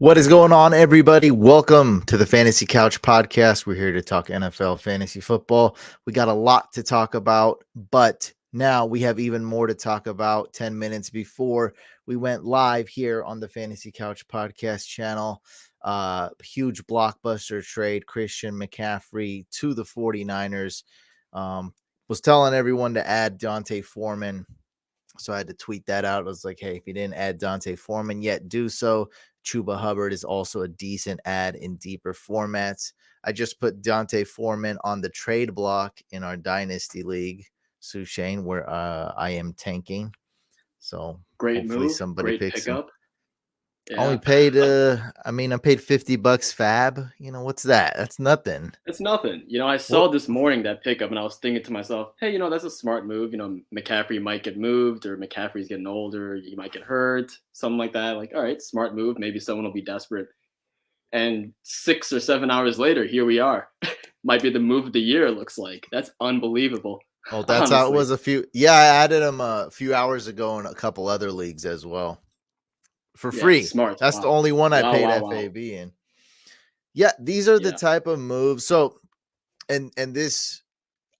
What is going on, everybody? Welcome to the Fantasy Couch Podcast. We're here to talk NFL fantasy football. We got a lot to talk about, but now we have even more to talk about 10 minutes before we went live here on the Fantasy Couch Podcast channel. Huge blockbuster trade, Christian McCaffrey to the 49ers. Was telling everyone to add Dante Foreman. So I had to tweet that out. I was like, hey, if you didn't add Dante Foreman yet, do so. Chuba Hubbard is also a decent add in deeper formats. I just put Dante Foreman on the trade block in our Dynasty League, Sue Shane, where I am tanking. So Great hopefully move, somebody great picks him. pickup. Only Yeah. paid I paid $50 fab. What's that? That's nothing. It's nothing. I What saw this morning that pickup and I was thinking to myself, hey, that's a smart move. McCaffrey might get moved or McCaffrey's getting older. He might get hurt, something like that. Like, all right, smart move. Maybe someone will be desperate. And 6 or 7 hours later, here we are. Might be the move of the year, it looks like. That's unbelievable, Oh, that's how it honestly. was I added him a few hours ago in a couple other leagues as well. For Yeah, free. smart. That's the Wow. only one I Wow, paid wow, wow. FAB in. Yeah, these are the Yeah. type of moves. So, and this,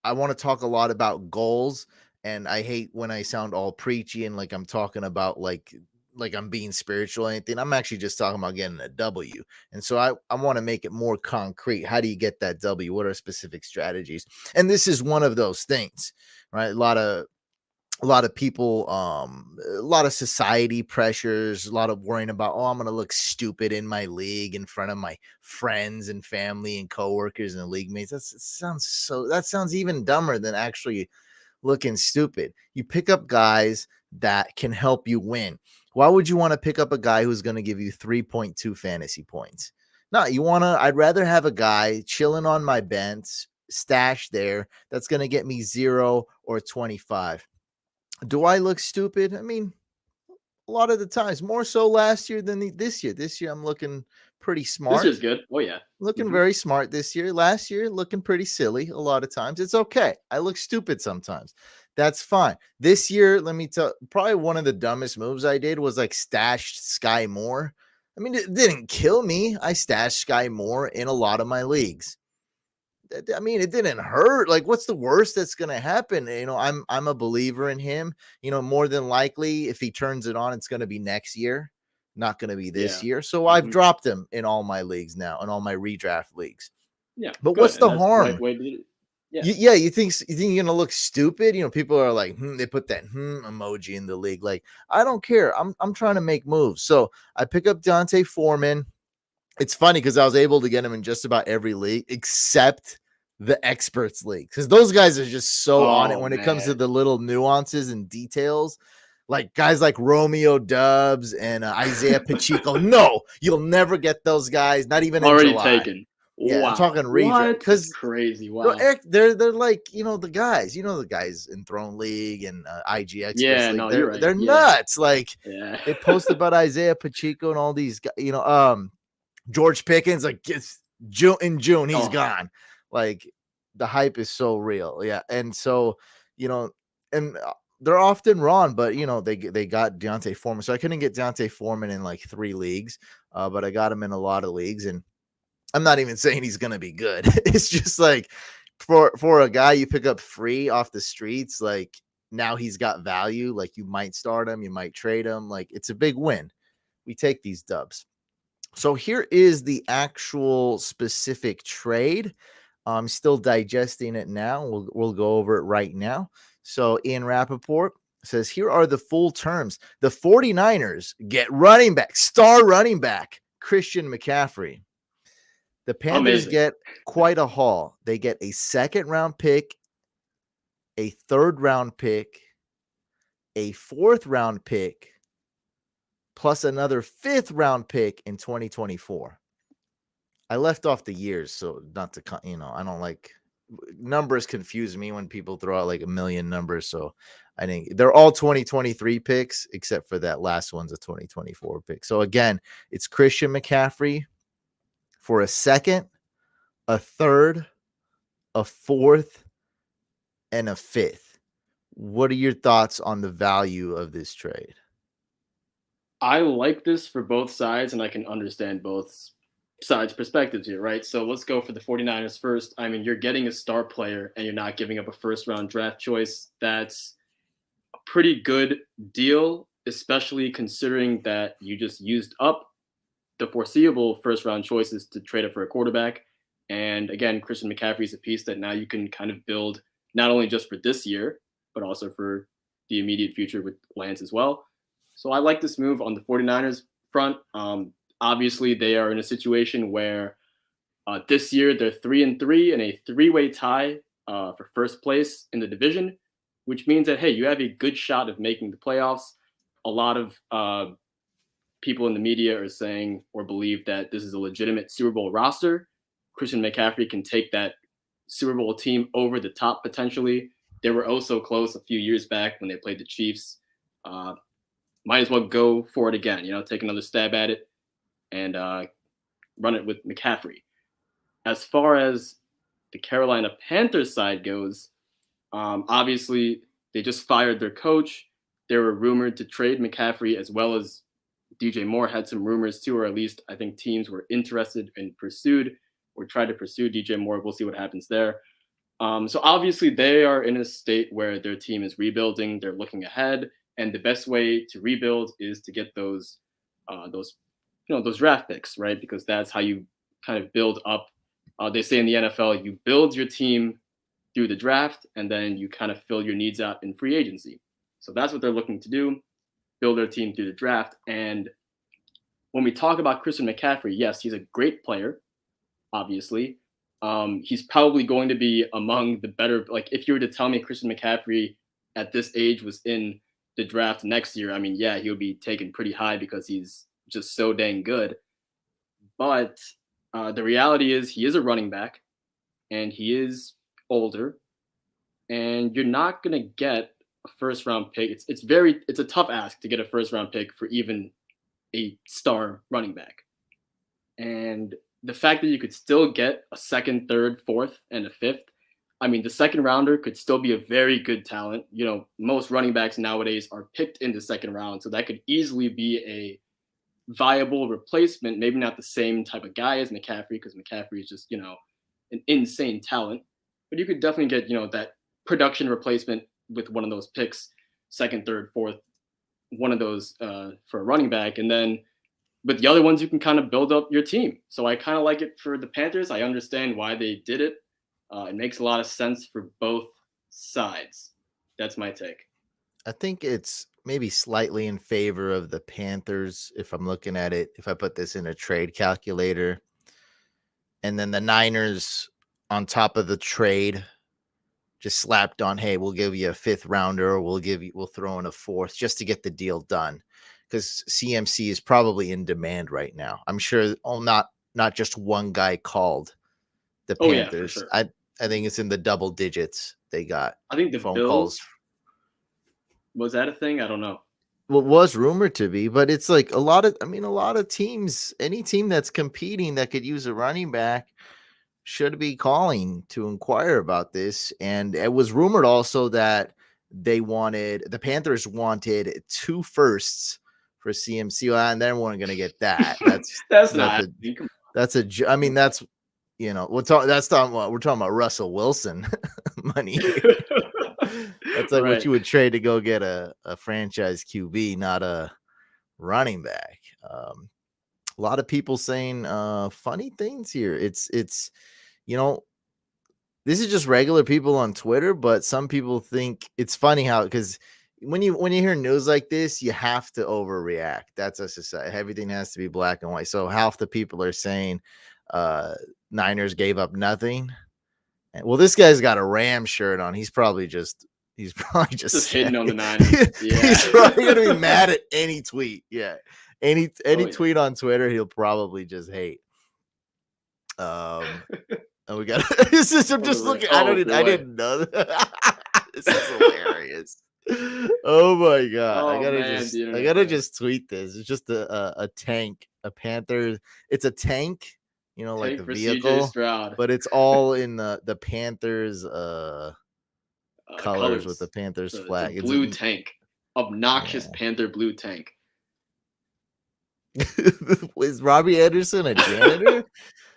I want to talk a lot about goals, and I hate when I sound all preachy and like I'm talking about like I'm being spiritual or anything. I'm actually just talking about getting a W. And so I want to make it more concrete. How do you get that W? What are specific strategies? And this is one of those things, right? A lot of people, a lot of society pressures, a lot of worrying about, oh, I'm going to look stupid in my league in front of my friends and family and coworkers and league mates. That sounds even dumber than actually looking stupid. You pick up guys that can help you win. Why would you want to pick up a guy who's going to give you 3.2 fantasy points? No, I'd rather have a guy chilling on my bench, stash there, that's going to get me 0 or 25. Do I look stupid? I mean, a lot of the times, more so last year than this year. This year, I'm looking pretty This smart, is good. Oh, yeah. looking Hmm. very smart this year. Last year, looking pretty silly a lot of times. It's okay. I look stupid sometimes. That's fine. This year, let me tell, probably one of the dumbest moves I did was like stashed Sky Moore. I mean, it didn't kill me. I stashed Sky Moore in a lot of my leagues. I mean, it didn't hurt. Like, what's the worst that's gonna happen? I'm a believer in him. More than likely, if he turns it on, it's gonna be next year, not gonna be this Yeah. year. So I've Hmm. dropped him in all my leagues now, in all my redraft leagues. Yeah, But good. what's And the that's the right harm? way to do it. Yeah. Yeah, you think you're gonna look stupid? People are like, they put that emoji in the league. Like, I don't care. I'm trying to make moves. So I pick up Dante Foreman. It's funny because I was able to get him in just about every league except the experts league, because those guys are just so on it Oh, when it comes to man. the little nuances and details. Like guys like Romeo Dubs and Isaiah Pacheco. No, you'll never get those guys, not even in Already July. taken. Yeah, I'm Wow. talking redraft What? That's because crazy. Wow. they're like the guys in Throne League and IG Experts Yeah, League. no, you're right. They're Yeah. nuts. Like Yeah. they post about Isaiah Pacheco and all these guys. George Pickens, like gets in June, he's Oh, gone. Like the hype is so real. Yeah. And so, you know, and they're often wrong, but they got Deontay Foreman. So I couldn't get Deontay Foreman in like 3 leagues, but I got him in a lot of leagues. And I'm not even saying he's gonna be good. It's just like for a guy you pick up free off the streets, like now he's got value. Like you might start him, you might trade him. Like it's a big win. We take these dubs. So here is the actual specific trade. I'm still digesting it now. We'll go over it right now. So Ian Rappaport says, here are the full terms. The 49ers get star running back, Christian McCaffrey. The Panthers amazing. get quite a haul. They get a second round pick, a third round pick, a fourth round pick, plus another fifth round pick in 2024. I left off the years, so not to, I don't like numbers confuse me when people throw out like a million numbers. So I think they're all 2023 picks, except for that last one's a 2024 pick. So again, it's Christian McCaffrey for a second, a third, a fourth, and a fifth. What are your thoughts on the value of this trade? I like this for both sides, and I can understand both sides' perspectives here, right? So let's go for the 49ers first. I mean, you're getting a star player and you're not giving up a first round draft choice. That's a pretty good deal, especially considering that you just used up the foreseeable first round choices to trade up for a quarterback. And again, Christian McCaffrey is a piece that now you can kind of build not only just for this year, but also for the immediate future with Lance as well. So I like this move on the 49ers front. Obviously, they are in a situation where this year they're 3-3 in a three-way tie for first place in the division, which means that hey, you have a good shot of making the playoffs. A lot of people in the media are saying or believe that this is a legitimate Super Bowl roster. Christian McCaffrey can take that Super Bowl team over the top potentially. They were oh so close a few years back when they played the Chiefs. Uh, might as well go for it again, take another stab at it and run it with McCaffrey. As far as the Carolina Panthers side goes, obviously they just fired their coach. They were rumored to trade McCaffrey as well as DJ Moore had some rumors too, or at least I think teams were interested and pursued or tried to pursue DJ Moore. We'll see what happens there. So obviously they are in a state where their team is rebuilding. They're looking ahead, and the best way to rebuild is to get those draft picks, right? Because that's how you kind of build up. They say in the NFL, you build your team through the draft, and then you kind of fill your needs out in free agency. So that's what they're looking to do, build their team through the draft. And when we talk about Christian McCaffrey, yes, he's a great player, obviously. He's probably going to be among the better, like if you were to tell me Christian McCaffrey at this age was in the draft next year, I mean, yeah, he'll be taken pretty high because he's just so dang good. But the reality is he is a running back and he is older, and you're not going to get a first round pick. It's a tough ask to get a first round pick for even a star running back. And the fact that you could still get a second, third, fourth, and a fifth, I mean, the second rounder could still be a very good talent. Most running backs nowadays are picked in the second round, so that could easily be a viable replacement. Maybe not the same type of guy as McCaffrey, because McCaffrey is just, an insane talent. But you could definitely get, that production replacement with one of those picks, second, third, fourth, one of those for a running back. And then with the other ones, you can kind of build up your team. So I kind of like it for the Panthers. I understand why they did it. It makes a lot of sense for both sides. That's my take. I think it's maybe slightly in favor of the Panthers if I'm looking at it, if I put this in a trade calculator. And then the Niners on top of the trade just slapped on, hey, we'll give you a fifth rounder, or we'll throw in a fourth just to get the deal done. Because CMC is probably in demand right now. I'm sure not just one guy called the Panthers. Yeah, for sure. I think it's in the double digits. They got I think the phone Bills calls. Was that a thing? I don't know. Well, it was rumored to be, but it's like a lot of teams, any team that's competing that could use a running back should be calling to inquire about this. And it was rumored also that the Panthers wanted 2 firsts for CMC, and they weren't going to get that. That's not. I mean, that's we're talking about Russell Wilson money. That's like what you would trade to go get a franchise QB, not a running back. A lot of people saying funny things here. It's this is just regular people on Twitter, but some people think it's funny because when you hear news like this, you have to overreact. That's a society. Everything has to be black and white. So half the people are saying Niners gave up nothing. Well, this guy's got a Ram shirt on. He's probably just hitting on the Niners. Yeah. He's probably gonna be mad at any tweet. Yeah. Any tweet on Twitter, he'll probably just hate. And we got this is I'm just looking. I didn't know that. This is hilarious. Oh my god. I gotta just tweet this. It's just a tank, a Panther. It's a tank, like the vehicle, but it's all in the Panthers colors with the Panthers flag. It's a blue tank. Obnoxious Panther blue tank. Is Robbie Anderson a janitor?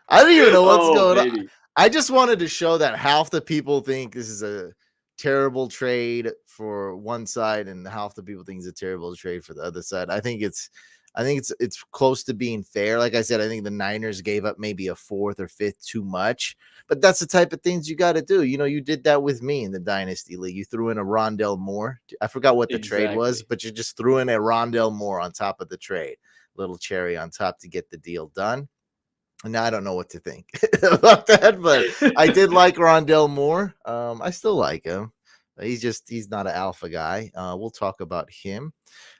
I don't even know what's Oh, going on. baby. I just wanted to show that half the people think this is a terrible trade for one side, and half the people think it's a terrible trade for the other side. I think it's close to being fair. Like I said, I think the Niners gave up maybe a fourth or fifth too much, but that's the type of things you got to do. You did that with me in the Dynasty League. You threw in a Rondell Moore. I forgot what the trade was, Exactly. but you just threw in a Rondell Moore on top of the trade, little cherry on top to get the deal done. Now I don't know what to think about that, but I did like Rondell Moore. I still like him. He's not an alpha guy. We'll talk about him.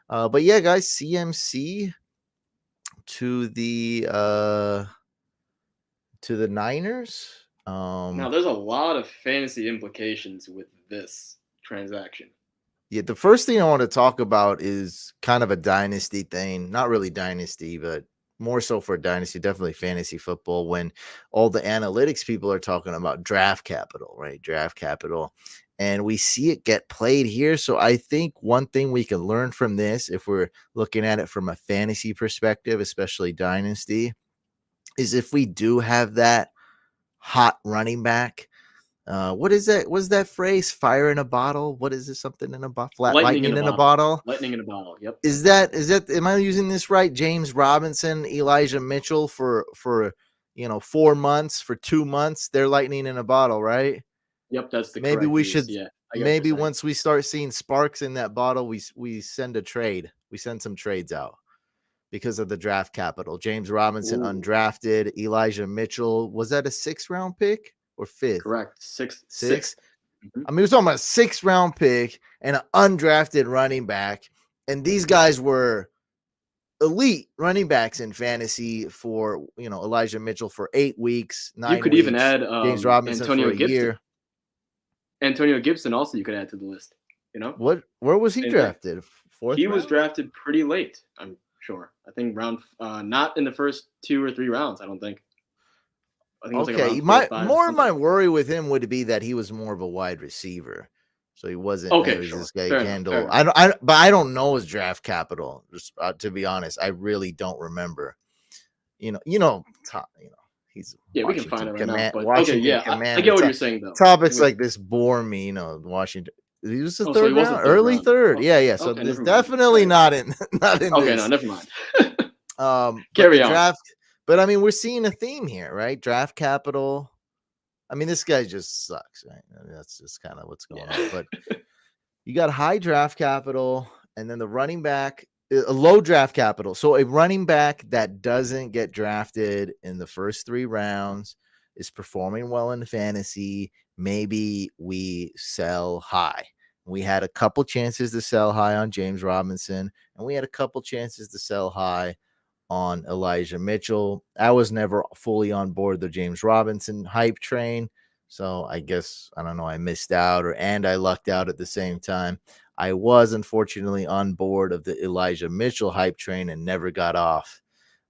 But yeah, guys, CMC to the Niners. Now, there's a lot of fantasy implications with this transaction. Yeah, the first thing I want to talk about is kind of a dynasty thing. Not really dynasty, but more so for dynasty, definitely fantasy football. When all the analytics people are talking about draft capital, right? Draft capital. And we see it get played here. So I think one thing we can learn from this, if we're looking at it from a fantasy perspective, especially dynasty, is if we do have that hot running back, what is that? What's that phrase? Fire in a bottle? What is it? Something in a bottle? Flat Lightning in lightning a in a bottle. bottle? Lightning in a bottle. Yep. Is that am I using this right? James Robinson, Elijah Mitchell for 4 months, for 2 months, they're lightning in a bottle, right? Yep, that's the Maybe correct we use. should Yeah, I get what you're maybe saying. once we start seeing sparks in that bottle, we send a trade. We send some trades out because of the draft capital. James Robinson Ooh, undrafted, Elijah Mitchell, was that a 6th round pick or fifth? correct. Sixth, Sixth. sixth. Mhm. I mean, we're talking about a 6th round pick and an undrafted running back. And these guys were elite running backs in fantasy for, Elijah Mitchell for 8 weeks, You nine could even weeks, add James Robinson for Antonio a Gibson. year. Antonio Gibson also you could add to the list. You know, Where was he same thing. drafted? Fourth He was round? drafted pretty late. I'm sure. I think round, not in the first 2 or 3 rounds. I don't think. I think it was like Okay. around 4 or 5 or My something. worry with him would be that he was more of a wide receiver. So he Okay, was this sure. guy who Fair can enough. Fair handle. enough. But I don't know his draft capital. Just, to be honest, I really don't remember. He's Yeah, we can find it right now. But okay, Washington yeah, I Commander. get what you're saying though. Topics With like this bore me. Washington. He was the Oh, so he third was a round, third early rounder. third. Okay. Yeah, yeah. So Okay, this never mind. definitely Right. not in not in Okay, no, this. never mind. But the Carry on. draft. But I mean, we're seeing a theme here, right? Draft capital. I mean, this guy just sucks, right? I mean, that's just kind of what's going on. Yeah. But you got high draft capital, and then the running back, a low draft capital. So a running back that doesn't get drafted in the first 3 rounds is performing well in fantasy. Maybe we sell high. We had a couple chances to sell high on James Robinson, and we had a couple chances to sell high on Elijah Mitchell. I was never fully on board the James Robinson hype train. So I guess I don't know, I missed out and I lucked out at the same time. I was unfortunately on board of the Elijah Mitchell hype train and never got off.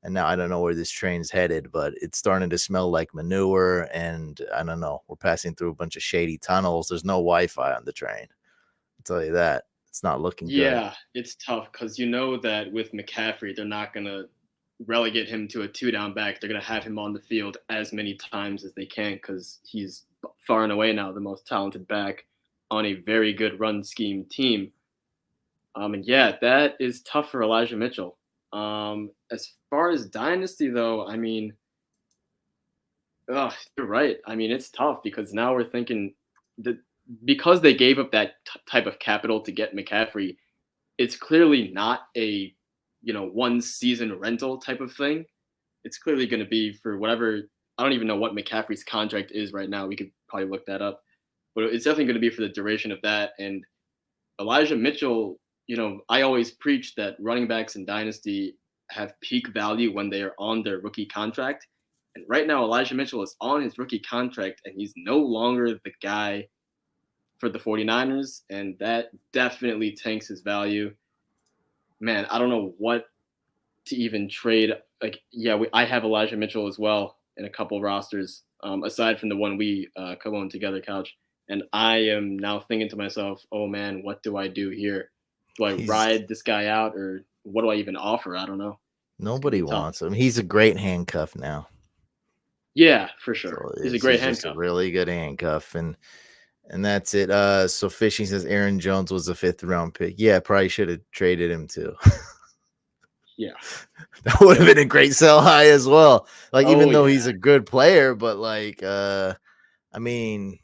And now I don't know where this train's headed, but it's starting to smell like manure. And I don't know. We're passing through a bunch of shady tunnels. There's no Wi-Fi on the train. I'll tell you that. It's not looking good. Yeah, it's tough because you know that with McCaffrey, they're not gonna relegate him to a two-down back. They're gonna have him on the field as many times as they can because he's far and away now the most talented back on a very good run scheme team. And yeah, that is tough for Elijah Mitchell. As far as dynasty though, I mean, you're right. I mean, it's tough because now we're thinking that because they gave up that type of capital to get McCaffrey, it's clearly not a 1 season rental type of thing. It's clearly going to be for whatever. I don't even know what McCaffrey's contract is right now. We could probably look that up, but it's definitely going to be for the duration of that. And Elijah Mitchell, I always preach that running backs in Dynasty have peak value when they are on their rookie contract. And right now, Elijah Mitchell is on his rookie contract, and he's no longer the guy for the 49ers. And that definitely tanks his value. Man, I don't know what to even trade. Like, yeah, I have Elijah Mitchell as well in a couple rosters, aside from the one we co-own together, Couch. And I am now thinking to myself, oh man, what do I do here? Do I He's ride this guy out or what do I even offer? I don't know. It's gonna Nobody be tough. wants him. He's a great handcuff now. Yeah, for sure. So He's a he's great just a handcuff. really good handcuff, and that's it. So Fishing says Aaron Jones was a 5th-round pick. Yeah, probably should have traded him too. Yeah. That would have been a great sell high as well. Like, Oh even though he's yeah. a good player, but like, I mean,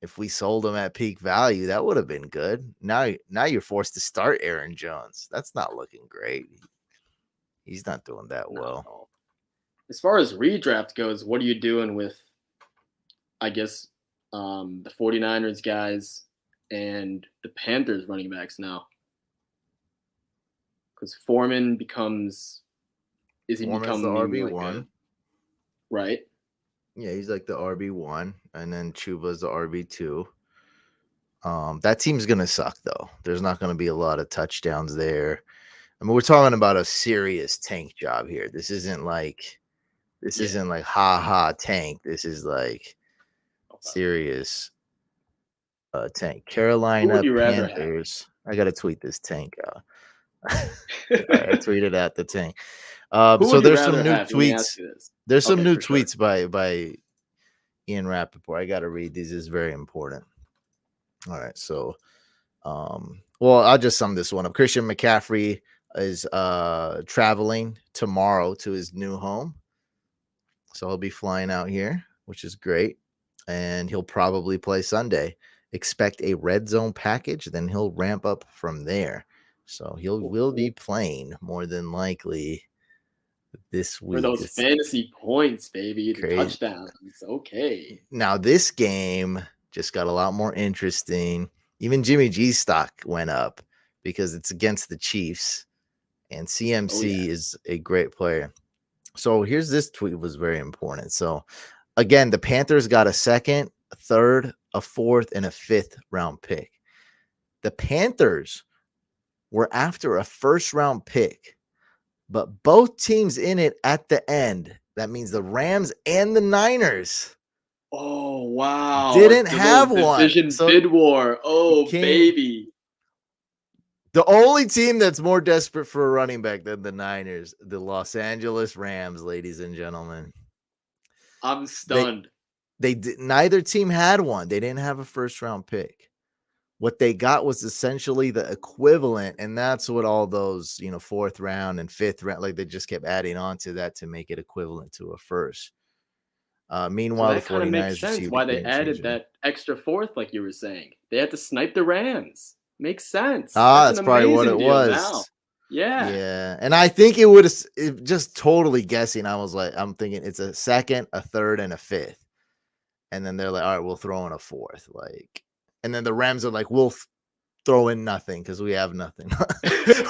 if we sold him at peak value, that would have been good. Now you're forced to start Aaron Jones. That's not looking great. He's not doing that Not at well. all. As far as redraft goes, what are you doing with, I guess, the 49ers guys and the Panthers running backs now? Because Foreman becomes, is he Foreman's the becoming like a, RB1. right? Yeah, he's like the RB1, and then Chuba's the RB2. That team's gonna suck though. There's not gonna be a lot of touchdowns there. I mean, we're talking about a serious tank job here. This Yeah. isn't like ha ha tank. This is like Okay. serious tank. Who would Carolina you rather have? Panthers. I gotta tweet this tank out. All right, I Who tweeted out the tank. So would you there's some rather new have? Let me ask tweets. you this. There's some Okay, new for sure. tweets by Ian Rappaport. I gotta read these. This is very important. All right, so well, I'll just sum this one up. Christian McCaffrey is traveling tomorrow to his new home. So he'll be flying out here, which is great. And he'll probably play Sunday. Expect a red zone package, then he'll ramp up from there. So will be playing more than likely this For week. those It's fantasy points, baby, the crazy. touchdowns. Okay. Now this game just got a lot more interesting. Even Jimmy G's stock went up because it's against the Chiefs, and Oh yeah. CMC is a great player. So here's this tweet was very important. So again, the Panthers got a 2nd, a 3rd, a 4th, and a 5th-round pick. The Panthers were after a 1st-round pick, but both teams in it at the end, that means the Rams and the Niners, Oh wow. didn't The little have one. division So bid war. it Oh came baby. the only team that's more desperate for a running back than the Niners, the Los Angeles Rams, ladies and gentlemen. I'm They stunned. neither team had one. They didn't have a 1st-round pick. What they got was essentially the equivalent, and that's what all those 4th round and 5th round, like, they just kept adding on to that to make it equivalent to a first. So Meanwhile, the that kind of makes 49ers sense received a why they game added changer. that extra fourth, like you were saying. They had to snipe the Rams. Makes sense. Ah, That's an that's probably what amazing it deal now. was. Yeah. Yeah, and I think it would have just totally guessing. I'm thinking it's a 2nd, a 3rd, and a 5th, and then they're like, all right, we'll throw in a 4th, like, and then the Rams are like, we'll throw in nothing because we have nothing.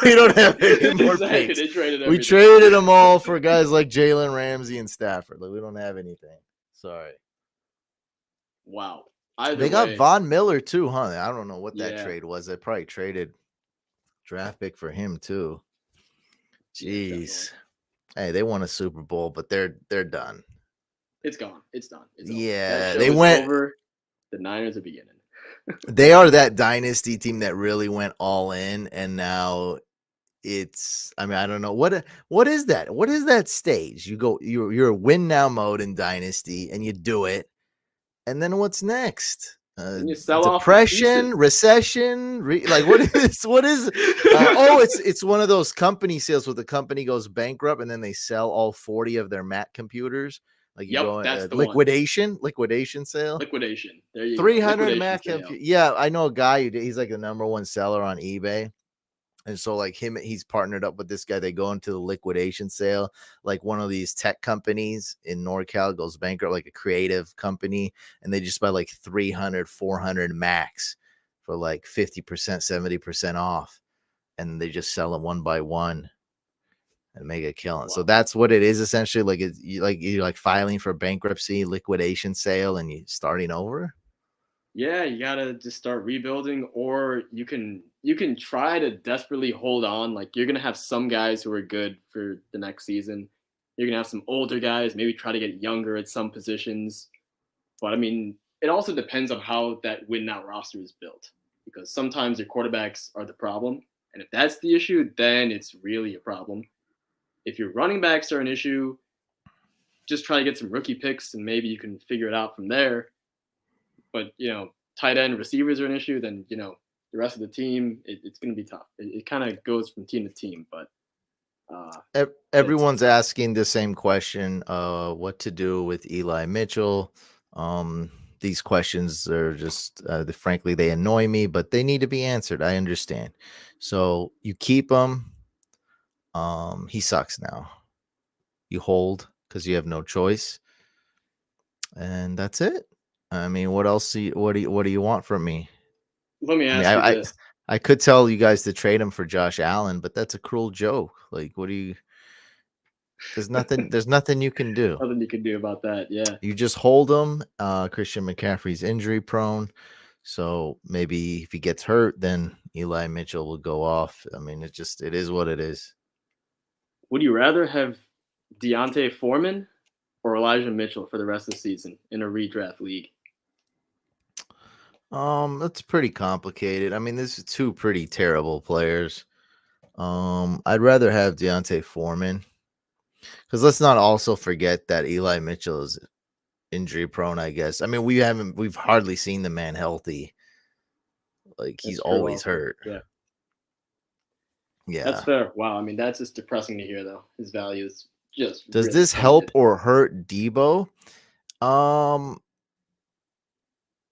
We don't have any more Exactly. picks. They traded We everything. traded them all for guys like Jalen Ramsey and Stafford. Like, we don't have anything. Sorry. Wow. Either They got way, Von Miller too, huh? I don't know what that yeah. trade was. They probably traded draft pick for him too. Yeah, definitely. Jeez. Hey, they won a Super Bowl, but they're done. It's gone. It's done. It's over. That Yeah, show they is went. over. The Niners are beginning. They are that dynasty team that really went all in, and now it's. I mean, I don't know what is that. What is that stage? You're a win now mode in dynasty, and you do it, and then what's next? Then you sell off the Depression, pieces. recession, like what is what is? It's one of those company sales where the company goes bankrupt, and then they sell all 40 of their Mac computers. Like you Yep, go that's the one. liquidation sale. Liquidation. There you go. 300 Liquidation Mac sale. computers. Yeah, I know a guy who he's like the #1 seller on eBay. And so like he's partnered up with this guy. They go into the liquidation sale, like one of these tech companies in NorCal goes bankrupt, like a creative company, and they just buy like 300, 400 Macs for like 50%, 70% off. And they just sell them one by one and make a killing. So Wow. that's what it is essentially. Like you're like filing for bankruptcy, liquidation sale, and you starting over. Yeah, you gotta just start rebuilding, or you can try to desperately hold on. Like you're gonna have some guys who are good for the next season. You're gonna have some older guys, maybe try to get younger at some positions. But I mean, it also depends on how that win now roster is built. Because sometimes your quarterbacks are the problem. And if that's the issue, then it's really a problem. If your running backs are an issue, just try to get some rookie picks and maybe you can figure it out from there. But tight end receivers are an issue, then the rest of the team, it's going to be tough. It kind of goes from team to team, but Everyone's it's tough. asking the same question, what to do with Eli Mitchell. These questions are just, frankly, they annoy me, but they need to be answered. I understand. So you keep him. He sucks now. You hold because you have no choice, and that's it. I mean, what else? What do you want from me? Let me I mean, ask you this. I could tell you guys to trade him for Josh Allen, but that's a cruel joke. Like, what do you? There's nothing. There's nothing you can do. Nothing you can do about that. Yeah. You just hold him. Christian McCaffrey's injury prone, so maybe if he gets hurt, then Eli Mitchell will go off. I mean, it is what it is. Would you rather have Deontay Foreman or Elijah Mitchell for the rest of the season in a redraft league? That's pretty complicated. I mean, this is two pretty terrible players. I'd rather have Deontay Foreman because let's not also forget that Eli Mitchell is injury prone. I guess. I mean, we've hardly seen the man healthy. Like he's That's true. always Also, hurt. yeah, that's Yeah. fair. Wow. I mean, that's just depressing to hear, though. His value is just Does really this help plummeted. or hurt Debo? Um,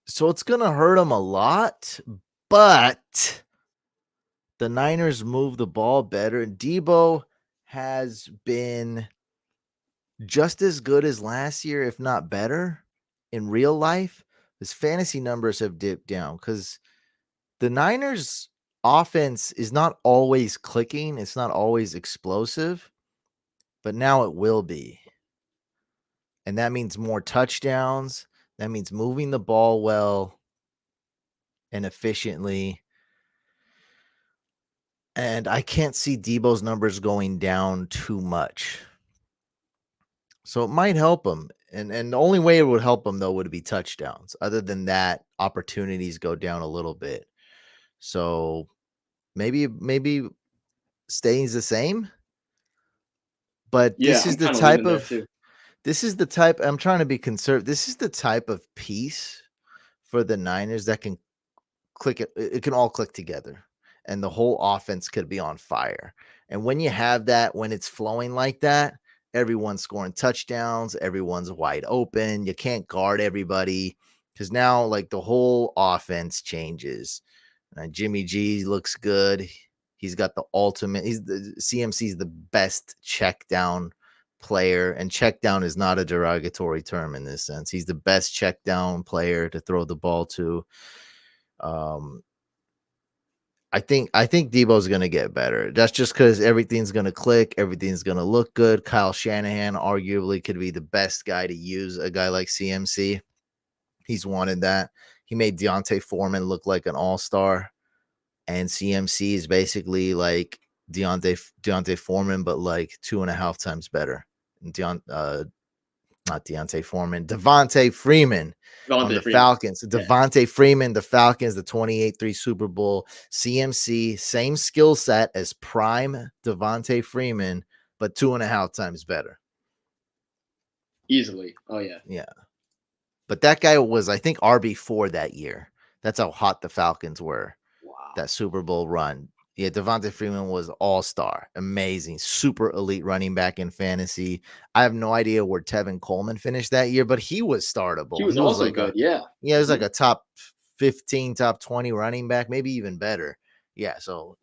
so it's gonna hurt him a lot, but the Niners move the ball better. And Debo has been just as good as last year, if not better, in real life. His fantasy numbers have dipped down because the Niners offense is not always clicking, it's not always explosive, but now it will be. And that means more touchdowns. That means moving the ball well and efficiently. And I can't see Debo's numbers going down too much. So it might help him. And the only way it would help him though would be touchdowns. Other than that, opportunities go down a little bit. So maybe stays the same. But Yeah, this is I'm the kind of type leaning there of too. I'm trying to be conservative. This is the type of piece for the Niners that can it can all click together and the whole offense could be on fire. And when you have that, when it's flowing like that, everyone's scoring touchdowns, everyone's wide open. You can't guard everybody because now like the whole offense changes. Jimmy G looks good. He's got the ultimate. He's the CMC's the best check down player, and check down is not a derogatory term in this sense. He's the best check down player to throw the ball to. Um, I think Debo's gonna get better. That's just because everything's gonna click, everything's gonna look good. Kyle Shanahan arguably could be the best guy to use a guy like CMC. He's wanted that. He made Deontay Foreman look like an all-star, and CMC is basically like Deontay Foreman, but like 2.5 times better. Not Deontay Foreman, Devontae Freeman on Devontae the Freeman. Falcons. Yeah, Devontae Freeman, the Falcons, the 28-3 Super Bowl. CMC, same skill set as prime Devontae Freeman, but 2.5 times better. easily. Oh yeah. Yeah. But that guy was, I think, RB4 that year. That's how hot the Falcons were. Wow. That Super Bowl run. Yeah, Devontae Freeman was all-star, amazing, super elite running back in fantasy. I have no idea where Tevin Coleman finished that year, but he was He startable. was He was also like good. Yeah. he was like Mhm. a top 15, top 20 running back, maybe even better. Yeah, so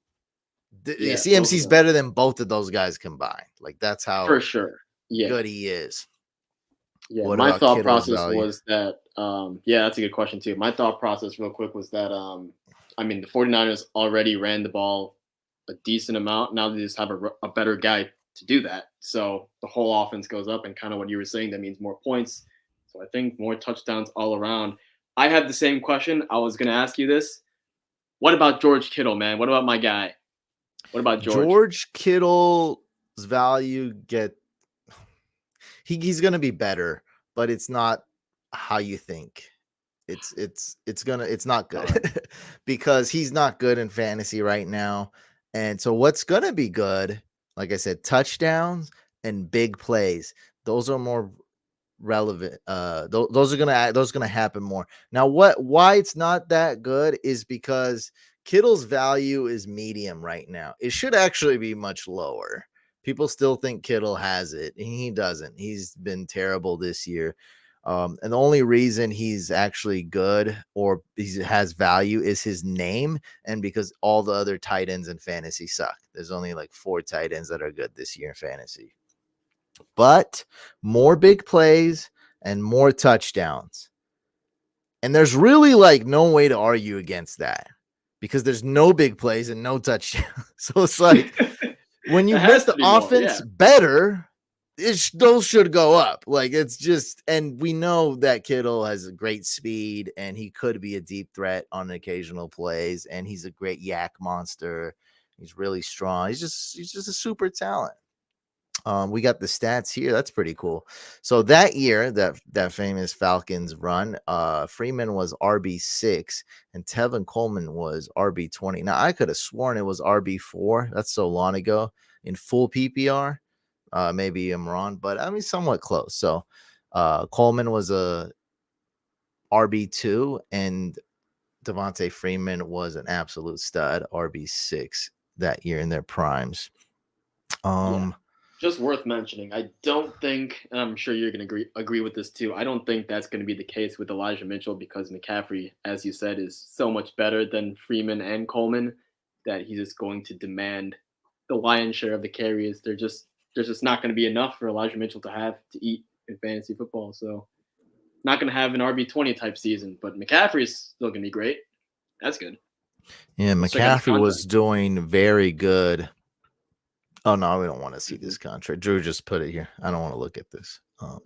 Yeah, both of CMC's them better than both of those guys combined. Like that's for how sure. Yeah. good he is. Yeah, What my about thought Kittle's process value? was that yeah, that's a good question too. My thought process real quick was that I mean the 49ers already ran the ball a decent amount. Now they just have a better guy to do that. So the whole offense goes up and kind of what you were saying that means more points. So I think more touchdowns all around. I had the same question. I was going to ask you this. What about George Kittle, man? What about my guy? What about George? George Kittle's value he's gonna be better, but it's not how you think. It's not All good right. because he's not good in fantasy right now. And so what's gonna be good, Like I said, touchdowns and big plays. Those are more relevant. Those are gonna happen more. Now, why it's not that good is because Kittle's value is medium right now. It should actually be much lower. People still think Kittle has it. He doesn't. He's been terrible this year. And the only reason he's actually good or he has value is his name, and because all the other tight ends in fantasy suck. There's only like 4 tight ends that are good this year in fantasy. But more big plays and more touchdowns. And there's really like no way to argue against that because there's no big plays and no touchdowns. So it's like when you It make has the to be more. Yeah. offense better, those should go up. Like it's just, and we know that Kittle has a great speed and he could be a deep threat on occasional plays, and he's a great yak monster. He's really strong. He's just a super talent. We got the stats here. That's pretty cool. So that year, that famous Falcons run, Freeman was RB6 and Tevin Coleman was RB20. Now I could have sworn it was RB4. That's so long ago in full PPR. Maybe I'm wrong, but I mean somewhat close. So Coleman was a RB2 and Devontae Freeman was an absolute stud, RB6 that year in their primes. Yeah. Um Just worth mentioning. I don't think, and I'm sure you're going to agree with this too. I don't think that's going to be the case with Elijah Mitchell because McCaffrey, as you said, is so much better than Freeman and Coleman that he's just going to demand the lion's share of the carries. There's just not going to be enough for Elijah Mitchell to have to eat in fantasy football. So not going to have an RB20 type season, but McCaffrey is still going to be great. That's good. Yeah, Let's check out his McCaffrey was contract. doing very good. Oh no, we don't want to see this contract. Drew just put it here. I don't want to look at this. Oh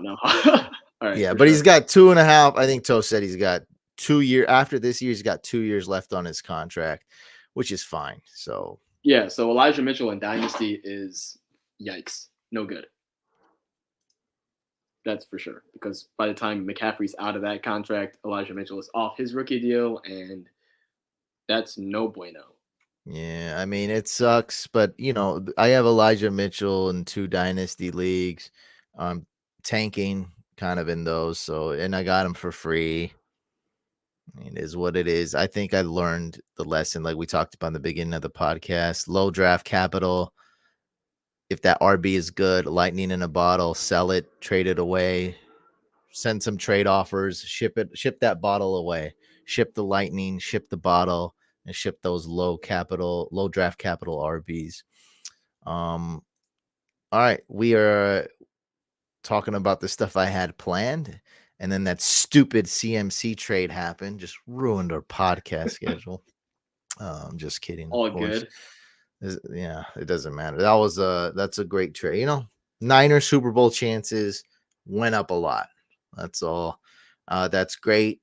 no. All right, Yeah, for but he's sure. got 2.5. I think Toe said he's got 2 year after this year. He's got 2 years left on his contract, which is fine. So Yeah, so Elijah Mitchell in Dynasty is yikes. No good. That's for sure. Because by the time McCaffrey's out of that contract, Elijah Mitchell is off his rookie deal, and that's no bueno. yeah, I mean it sucks, but I have Elijah Mitchell in 2 dynasty leagues. Tanking kind of in those, so and I got him for free. It is what it is. I think I learned the lesson, like we talked about in the beginning of the podcast. Low draft capital. If that RB is good, lightning in a bottle, sell it, trade it away, send some trade offers, ship that bottle away, ship the lightning, ship the bottle, and ship those low draft capital RBs. All right, we are talking about the stuff I had planned, and then that stupid CMC trade happened, just ruined our podcast schedule. I'm just kidding, of All course. good. Yeah, it doesn't matter. That's a great trade. Niners Super Bowl chances went up a lot. That's all. That's great.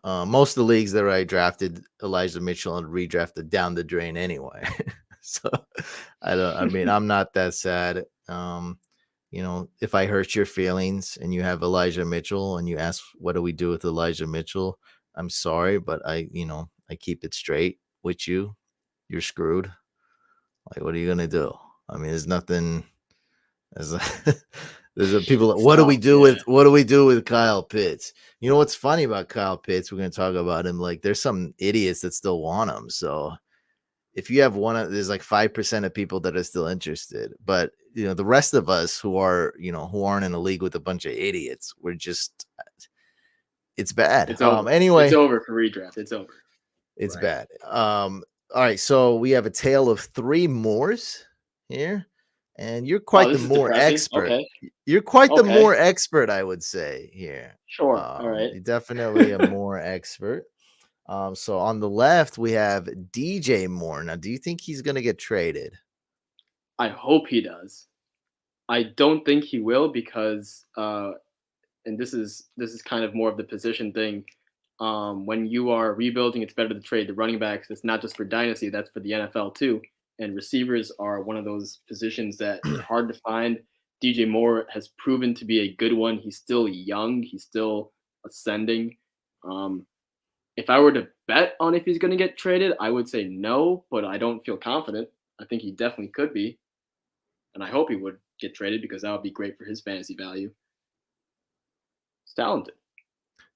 Most of the leagues that I drafted Elijah Mitchell and redrafted down the drain anyway. So I mean, I'm not that sad. If I hurt your feelings and you have Elijah Mitchell and you ask, what do we do with Elijah Mitchell? I'm sorry, but I keep it straight with you. You're screwed. Like, what are you gonna do? I mean, there's nothing. There's a, there's a people. It's What do we tough. do Yeah. with Kyle Pitts? You know what's funny about Kyle Pitts? We're gonna talk about him. Like, there's some idiots that still want him. So if you have there's like 5% of people that are still interested, but the rest of us who aren't in a league with a bunch of idiots, it's bad. It's over. It's Anyway, over for redraft. It's over. it's Right. bad. All right, so we have a tale of 3 Moors here, and you're Oh, quite the this is more depressing. expert. Okay. You're quite the Okay. more expert, I would say here. Sure. All right. You're definitely a more expert. So on the left we have DJ Moore. Now, do you think he's gonna get traded? I hope he does. I don't think he will because and this is kind of more of the position thing. When you are rebuilding, it's better to trade the running backs. It's not just for dynasty; that's for the NFL too. And receivers are one of those positions that are hard to find. DJ Moore has proven to be a good one. He's still young. He's still ascending. Um, if I were to bet on if he's going to get traded, I would say no, but I don't feel confident. I think he definitely could be. and I hope he would get traded because that would be great for his fantasy value. He's talented.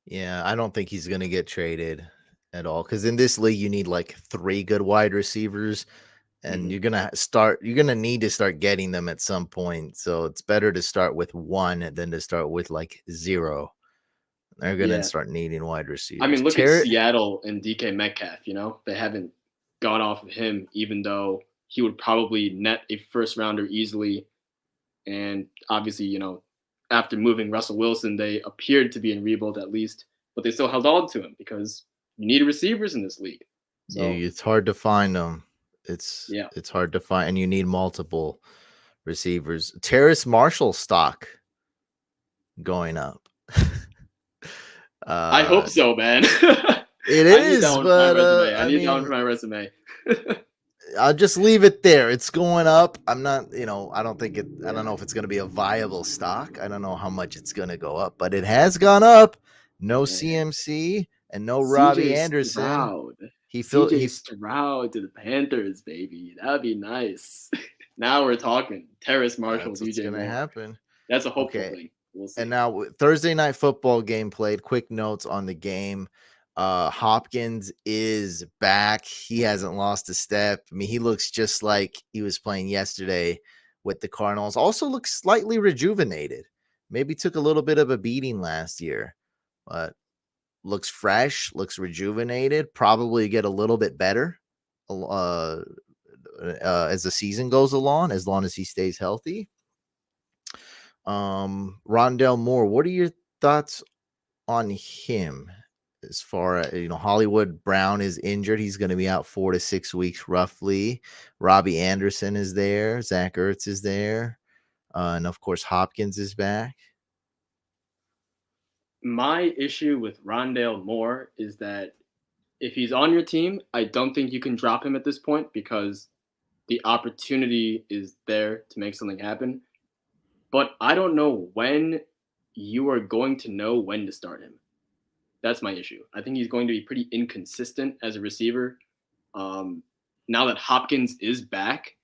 Yeah, I don't think he's gonna get traded at all because in this league you need like 3 good wide receivers, and Hmm. you're gonna need to start getting them at some point. So it's better to start with 1 than to start with like 0. They're gonna Yeah. start needing wide I receivers. mean, look at Seattle and DK Metcalf. They haven't gone off of him, even though he would probably net a first rounder easily. And obviously, after moving Russell Wilson, they appeared to be in rebuild at least, but they still held on to him because you need receivers in this league. So It's hard to find them. yeah, It's hard to find, and you need multiple receivers. Terrace Marshall stock going up. I hope uh, so, man. it I need that is, one for my but resume. I I need that one for mean, my resume. I'll just leave it there. It's going up. I'm not, I don't think it. I don't know if it's going to be a viable stock. I don't know how much it's going to go up, but it has gone up. No Man, CMC and no Robbie CJ Anderson. Stroud. He feel CJ he. Stroud to the Panthers, baby. That'd be nice. Now we're talking. Terrace Marshall, That's what's DJ going to Moore. happen. That's a hopeful Okay. thing. We'll And see. now Thursday night football game played. Quick notes on the game. Hopkins is back. He hasn't lost a step. I mean, he looks just like he was playing yesterday with the Cardinals. Also looks slightly rejuvenated. Maybe took a little bit of a beating last year, but looks fresh, looks rejuvenated. Probably get a little bit better as the season goes along, as long as he stays healthy. Rondell Moore, what are your thoughts on him? As far as Hollywood Brown is injured. He's going to be out 4 to 6 weeks roughly. Robbie Anderson is there. Zach Ertz is there. And of course, Hopkins is back. My issue with Rondale Moore is that if he's on your team, I don't think you can drop him at this point because the opportunity is there to make something happen. But I don't know when you are going to know when to start him. That's my issue. I think he's going to be pretty inconsistent as a receiver. Um, now that Hopkins is back,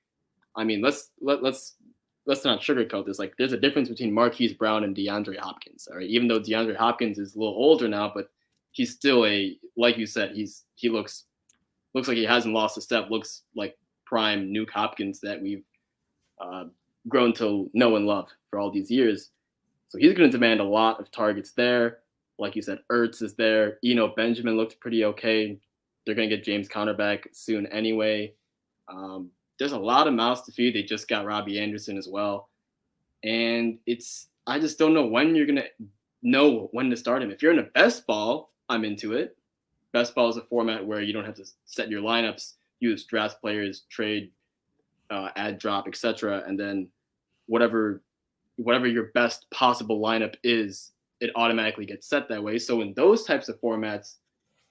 I mean, let's not sugarcoat this. Like, there's a difference between Marquise Brown and DeAndre Hopkins. All right, even though DeAndre Hopkins is a little older now, but he's still like you said, he looks like he hasn't lost a step. Looks like prime Nuke Hopkins that we've uh, grown to know and love for all these years. So he's going to demand a lot of targets there. Like you said, Ertz is there. Benjamin looked pretty okay. They're going to get James Conner back soon anyway. There's a lot of mouths to feed. They just got Robbie Anderson as well. And I just don't know when you're going to know when to start him. If you're in a best ball, I'm into it. Best ball is a format where you don't have to set your lineups, use draft players, trade, add, drop, etc. And then whatever your best possible lineup is, it automatically gets set that way. So in those types of formats,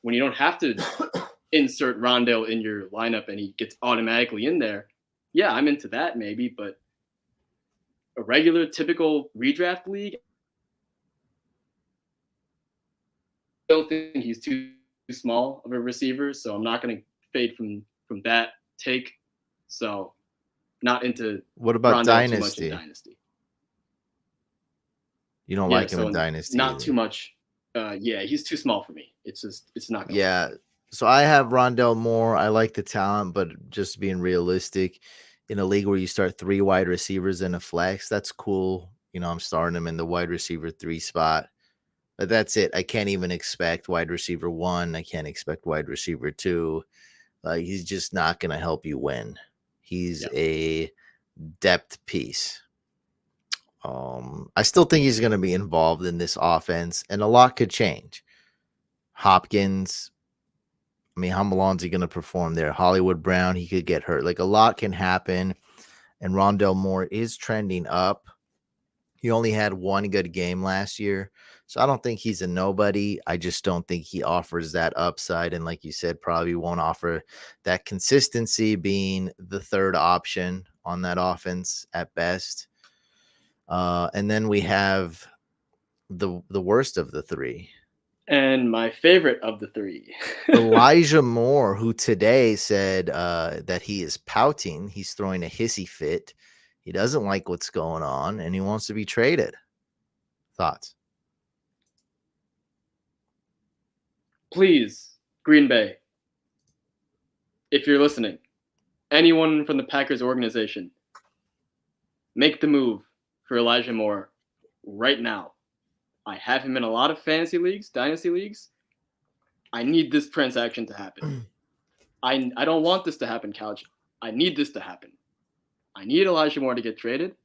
when you don't have to insert Rondale in your lineup and he gets automatically in there, yeah, I'm into that maybe. But a regular, typical redraft league, I don't think he's too small of a receiver. So I'm not going to fade from that take. So not into What about Rondale too much in Dynasty? Dynasty. You don't Yeah, like him in so Dynasty not either. too much. Yeah, he's too small for me. It's not gonna work. Yeah. So I have Rondell Moore. I like the talent, but just being realistic, in a league where you start 3 wide receivers in a flex, that's cool. I'm starting him in the wide receiver 3 spot. But that's it. I can't even expect wide receiver 1. I can't expect wide receiver 2. He's just not going to help you win. He's Yeah. a depth piece. I still think he's going to be involved in this offense, and a lot could change. Hopkins, I mean, how long is he going to perform there? Hollywood Brown, he could get hurt. Like, a lot can happen, and Rondell Moore is trending up. He only had 1 good game last year, so I don't think he's a nobody. I just don't think he offers that upside, and like you said, probably won't offer that consistency, being the 3rd option on that offense at best. And then we have the worst of the 3. And my favorite of the 3. Elijah Moore, who today said that he is pouting. He's throwing a hissy fit. He doesn't like what's going on, and he wants to be traded. Thoughts? Please, Green Bay, if you're listening, anyone from the Packers organization, make the move for Elijah Moore right now. I have him in a lot of fantasy leagues, dynasty leagues. I need this transaction to happen. I don't want this to happen, Couch. I need this to happen. I need Elijah Moore to get traded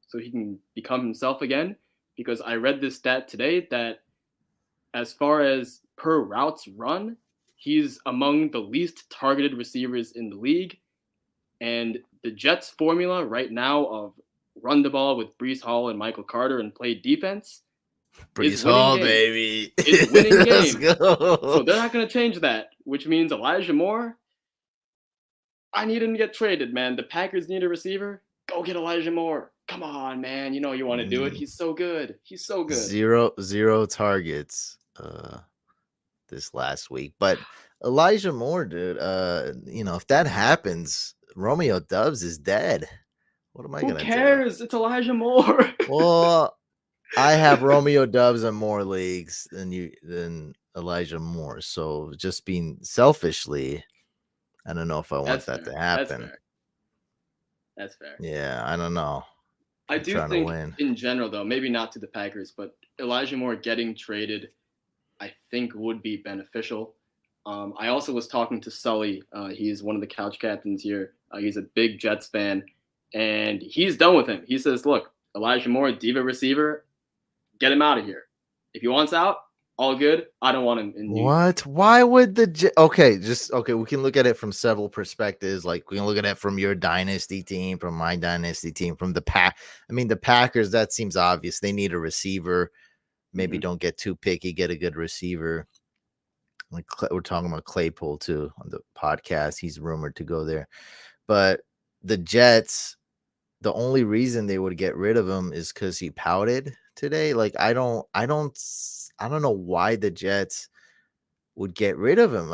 so he can become himself again, because I read this stat today that as far as per routes run, he's among the least targeted receivers in the league. And the Jets' formula right now of run the ball with Breece Hall and Michael Carter and play defense is Breece winning Hall, games. baby. It's winning Let's games. go. So they're not going to change that, which means Elijah Moore, I need him to get traded, man. The Packers need a receiver. Go get Elijah Moore. Come on, man. You know you want to do it. He's so good. He's so good. Zero targets this last week. But Elijah Moore, dude, if that happens, Romeo Doubs is dead. What am I Who gonna cares? It's Elijah Moore. Well, I have Romeo Doubs in more leagues than Elijah Moore. So just being selfishly, I don't know if I want that to happen. That's fair. Yeah, I don't know. I do think in general, though, maybe not to the Packers, but Elijah Moore getting traded, I think would be beneficial. I also was talking to Sully. He's one of the couch captains here. He's a big Jets fan, and he's done with him. He says, look, Elijah Moore, diva receiver, get him out of here. If he wants out, all good. I don't want him in New York. Why would okay, we can look at it from several perspectives. Like we can look at it from your dynasty team, from my dynasty team, from the the Packers, that seems obvious. They need a receiver. Maybe don't get too picky, get a good receiver. Like we're talking about Claypool too on the podcast. He's rumored to go there. But the Jets, the only reason they would get rid of him is because he pouted today. Like I don't know why the Jets would get rid of him.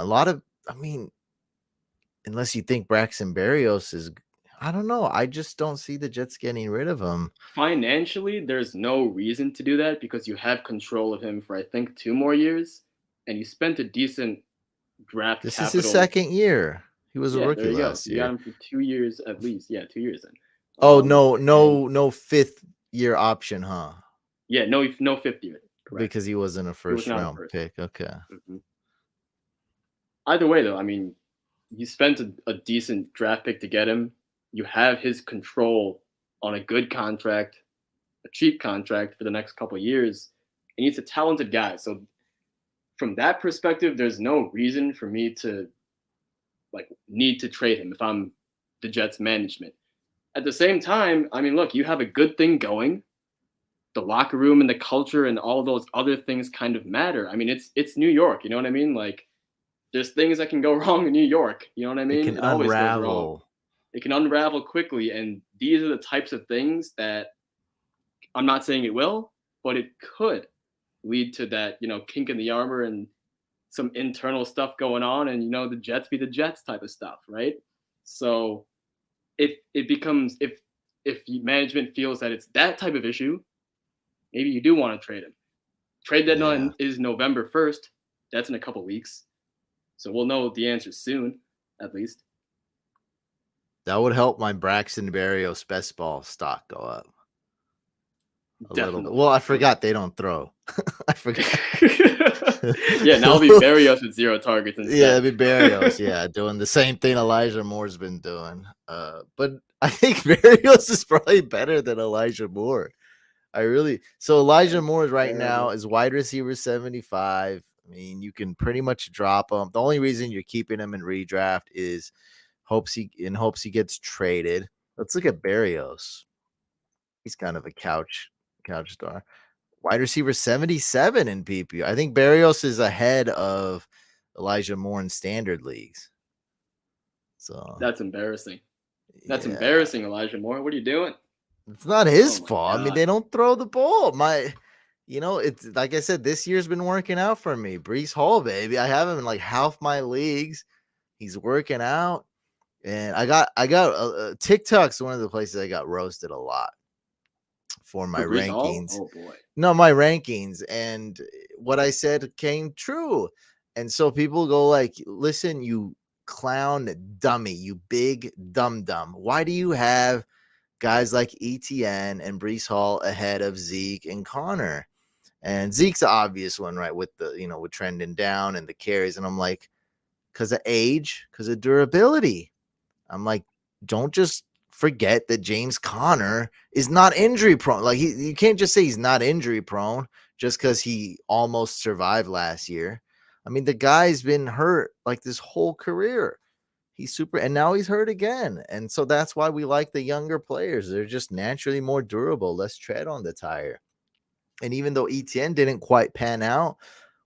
Unless you think Braxton Berrios is, I don't know. I just don't see the Jets getting rid of him. Financially, there's no reason to do that because you have control of him for, I think, 2 more years, and you spent a decent draft This capital. is his second year. He was a rookie last year. You got him for 2 years at least. Yeah, 2 years then. Oh, no fifth year option, huh? Yeah, no fifth year. Correct. Because he wasn't a first round pick. Okay. Mm-hmm. Either way, though, you spent a decent draft pick to get him. You have his control on a good contract, a cheap contract for the next couple of years, and he's a talented guy. So from that perspective, there's no reason for me to need to trade him if I'm the Jets management. At the same time, look, you have a good thing going. The locker room and the culture and all those other things kind of matter. It's New York, you know what I mean? Like, there's things that can go wrong in New York, you know what I mean? It always goes wrong. It can unravel quickly, and these are the types of things that I'm not saying it will, but it could lead to that, kink in the armor and some internal stuff going on, and the Jets be the Jets type of stuff, right? So if management feels that it's that type of issue, maybe you do want to trade him. Trade deadline is November 1st. That's in a couple weeks. So we'll know the answer soon, at least. That would help my Braxton Berrios best ball stock go up. A little bit. Well, I forgot they don't throw. I forgot. Yeah, now it'll be Berrios with 0 targets instead. Yeah, it'll be Berrios. Yeah, doing the same thing Elijah Moore's been doing. But I think Berrios is probably better than Elijah Moore. So Elijah Moore right now is wide receiver 75. You can pretty much drop him. The only reason you're keeping him in redraft is hopes he gets traded. Let's look at Berrios. He's kind of a couch star. Wide receiver 77 in PPR. I think Berrios is ahead of Elijah Moore in standard leagues. So that's embarrassing. That's embarrassing, Elijah Moore. What are you doing? It's not his fault. God. They don't throw the ball. It's like I said, this year's been working out for me. Breece Hall, baby. I have him in like half my leagues. He's working out. And I got TikTok's one of the places I got roasted a lot for my For Brees Hall? rankings. Oh boy. No, my rankings, and what I said came true. And so people go like, "Listen, you clown dummy, you big dum dum. Why do you have guys like ETN and Brees Hall ahead of Zeke and Connor?" And Zeke's the obvious one, right? With the, with trending down and the carries. And I'm like, because of age, because of durability. I'm like, don't just forget that James Conner is not injury prone. Like, you can't just say he's not injury prone just because he almost survived last year. I mean, the guy's been hurt like this whole career. He's super, and now he's hurt again. And so that's why we like the younger players. They're just naturally more durable, less tread on the tire. And even though ETN didn't quite pan out,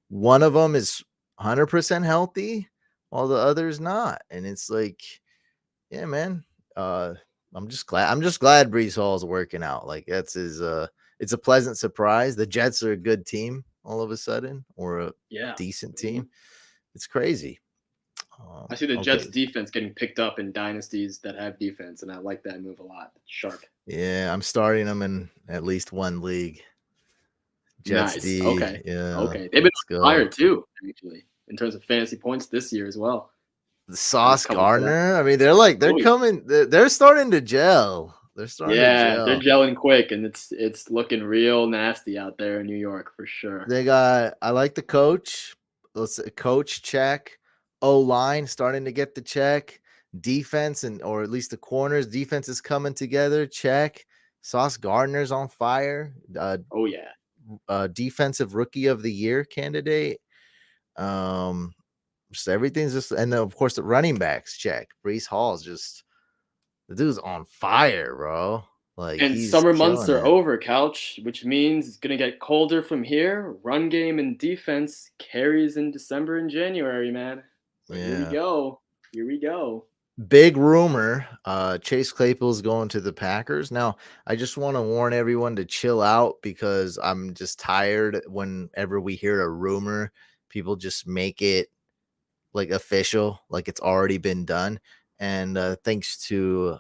one of them is 100% healthy while the other's not. And it's like, yeah, man. Uh, I'm just glad Brees Hall is working out. Like, that's his. It's a pleasant surprise. The Jets are a good team all of a sudden, or a Yeah. decent Mhm. team. It's crazy. I see the Jets Okay. defense getting picked up in dynasties that have defense, and I like that move a lot. Sharp. Yeah, I'm starting them in at least one league. Jets Nice. D. Okay. Yeah, Okay. They've been let's on go. fire too, actually, in terms of fantasy points this year as well. The There's a Sauce couple for that. Gardner. I mean, they're Oh yeah. coming. They're starting to gel. They're starting to Yeah, they're gel. gelling quick, and it's looking real nasty out there in New York for sure. They got. I like the coach. Let's say coach check. O line starting to get the check. Defense and or at least the corners. Defense is coming together. Check. Sauce Gardner's on fire. Oh yeah. Defensive rookie of the year candidate. Um, just everything's just, and then of course the running backs check. Brees Hall's just, the dude's on fire, bro. Like, And he's summer months killing are it. over, Couch, which means it's gonna get colder from here. Run game and defense carries in December and January, man. So here we Yeah. go. Here we go. Big rumor, Chase Claypool's going to the Packers. Now, I just want to warn everyone to chill out because I'm just tired whenever we hear a rumor, people just make it like official, like it's already been done. And thanks to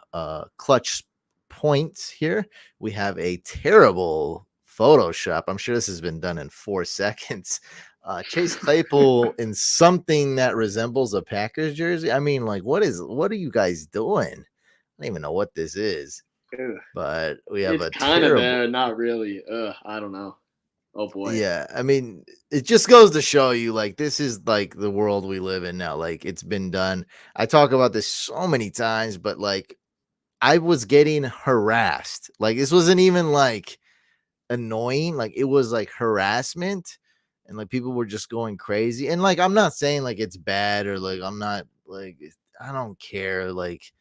Clutch Points here, we have a terrible Photoshop. I'm sure this has been done in 4 seconds. Chase Claypool in something that resembles a Packers jersey. I mean, like, what are you guys doing? I don't even know what this is, Ugh. but we have It's a kind of terrible. there, not really. I don't know. Oh boy. Yeah, I mean, it just goes to show you, like, this is like the world we live in now. Like, it's been done. I talk about this so many times, but like, I was getting harassed. Like, this wasn't even like annoying. Like, it was like harassment, and like people were just going crazy. And like, I'm not saying like it's bad or like I'm not like, I don't care. Like,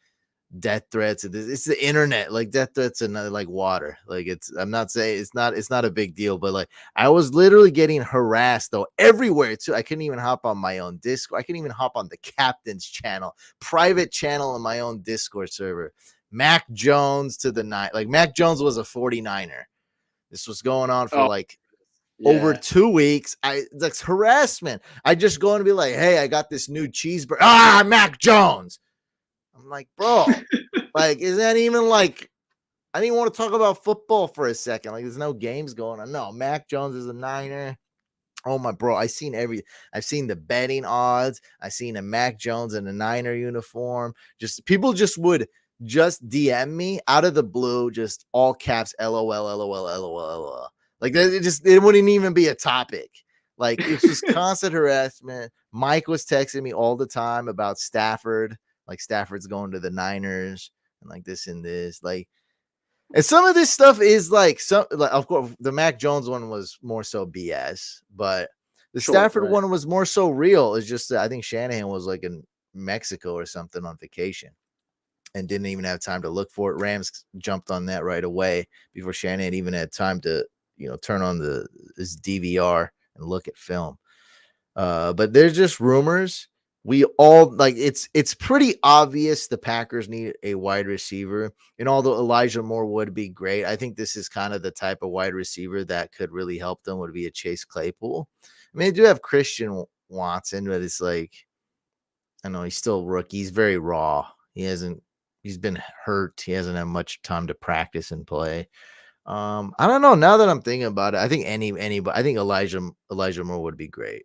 death threats. It's the internet. Like, death threats and like water. Like, it's, I'm not saying it's not a big deal, but like I was literally getting harassed though everywhere too. I couldn't even hop on my own Discord. I couldn't even hop on the captain's channel, private channel on my own Discord server. Mac Jones to the night. Like, Mac Jones was a 49er. This was going on for Oh like over yeah. 2 weeks. That's harassment. I just go and be like, hey, I got this new cheeseburger. Ah, Mac Jones. I'm like, bro, like, is that even like, I didn't want to talk about football for a second. Like, there's no games going on. No, Mac Jones is a Niner. Oh my bro, I've seen the betting odds. I seen a Mac Jones in a Niner uniform. Just people just would just DM me out of the blue, just all caps, LOL, LOL, LOL, LOL. Like, it wouldn't even be a topic. Like, it's just constant harassment. Mike was texting me all the time about Stafford. Like, Stafford's going to the Niners and like this and this. Like, and some of this stuff is like, some, like, of course, the Mac Jones one was more so BS, but the Sure. Stafford Right. one was more so real. It's just that I think Shanahan was like in Mexico or something on vacation and didn't even have time to look for it. Rams jumped on that right away before Shanahan even had time to, turn on his DVR and look at film. But there's just rumors. We all like, it's pretty obvious the Packers need a wide receiver. And although Elijah Moore would be great, I think this is kind of the type of wide receiver that could really help them, would be a Chase Claypool. I mean, they do have Christian Watson, but it's like, I know he's still rookie. He's very raw. He's been hurt. He hasn't had much time to practice and play. I don't know. Now that I'm thinking about it, I think I think Elijah Moore would be great.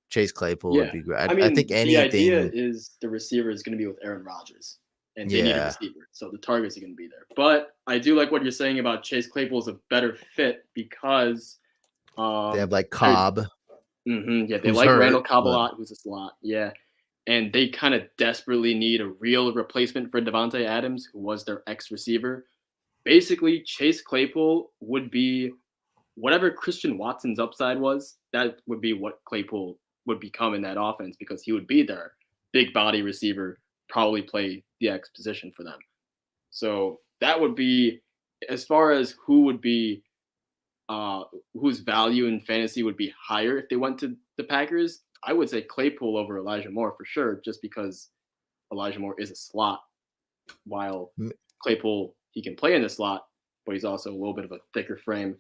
Chase Claypool would Yeah. be great. I I think mean, the idea anything. is the receiver is going to be with Aaron Rodgers, and they need a Yeah, receiver, so the targets are going to be there. But I do like what you're saying about Chase Claypool is a better fit because they have um, like they're Cobb, yeah, they who's like hurt, Randall Cobb a but lot, who's a slot. Yeah. And they kind of desperately need a real replacement for Devontae Adams, who was their ex receiver. Basically, Chase Claypool would be whatever Christian Watson's upside was, that would be what Claypool would become in that offense because he would be their big body receiver, probably play the X position for them. So that would be as far as who would be uh, whose value in fantasy would be higher if they went to the Packers. I would say Claypool over Elijah Moore for sure, just because Elijah Moore is a slot, while m- Claypool he can play in the slot, but he's also a little bit of a thicker frame,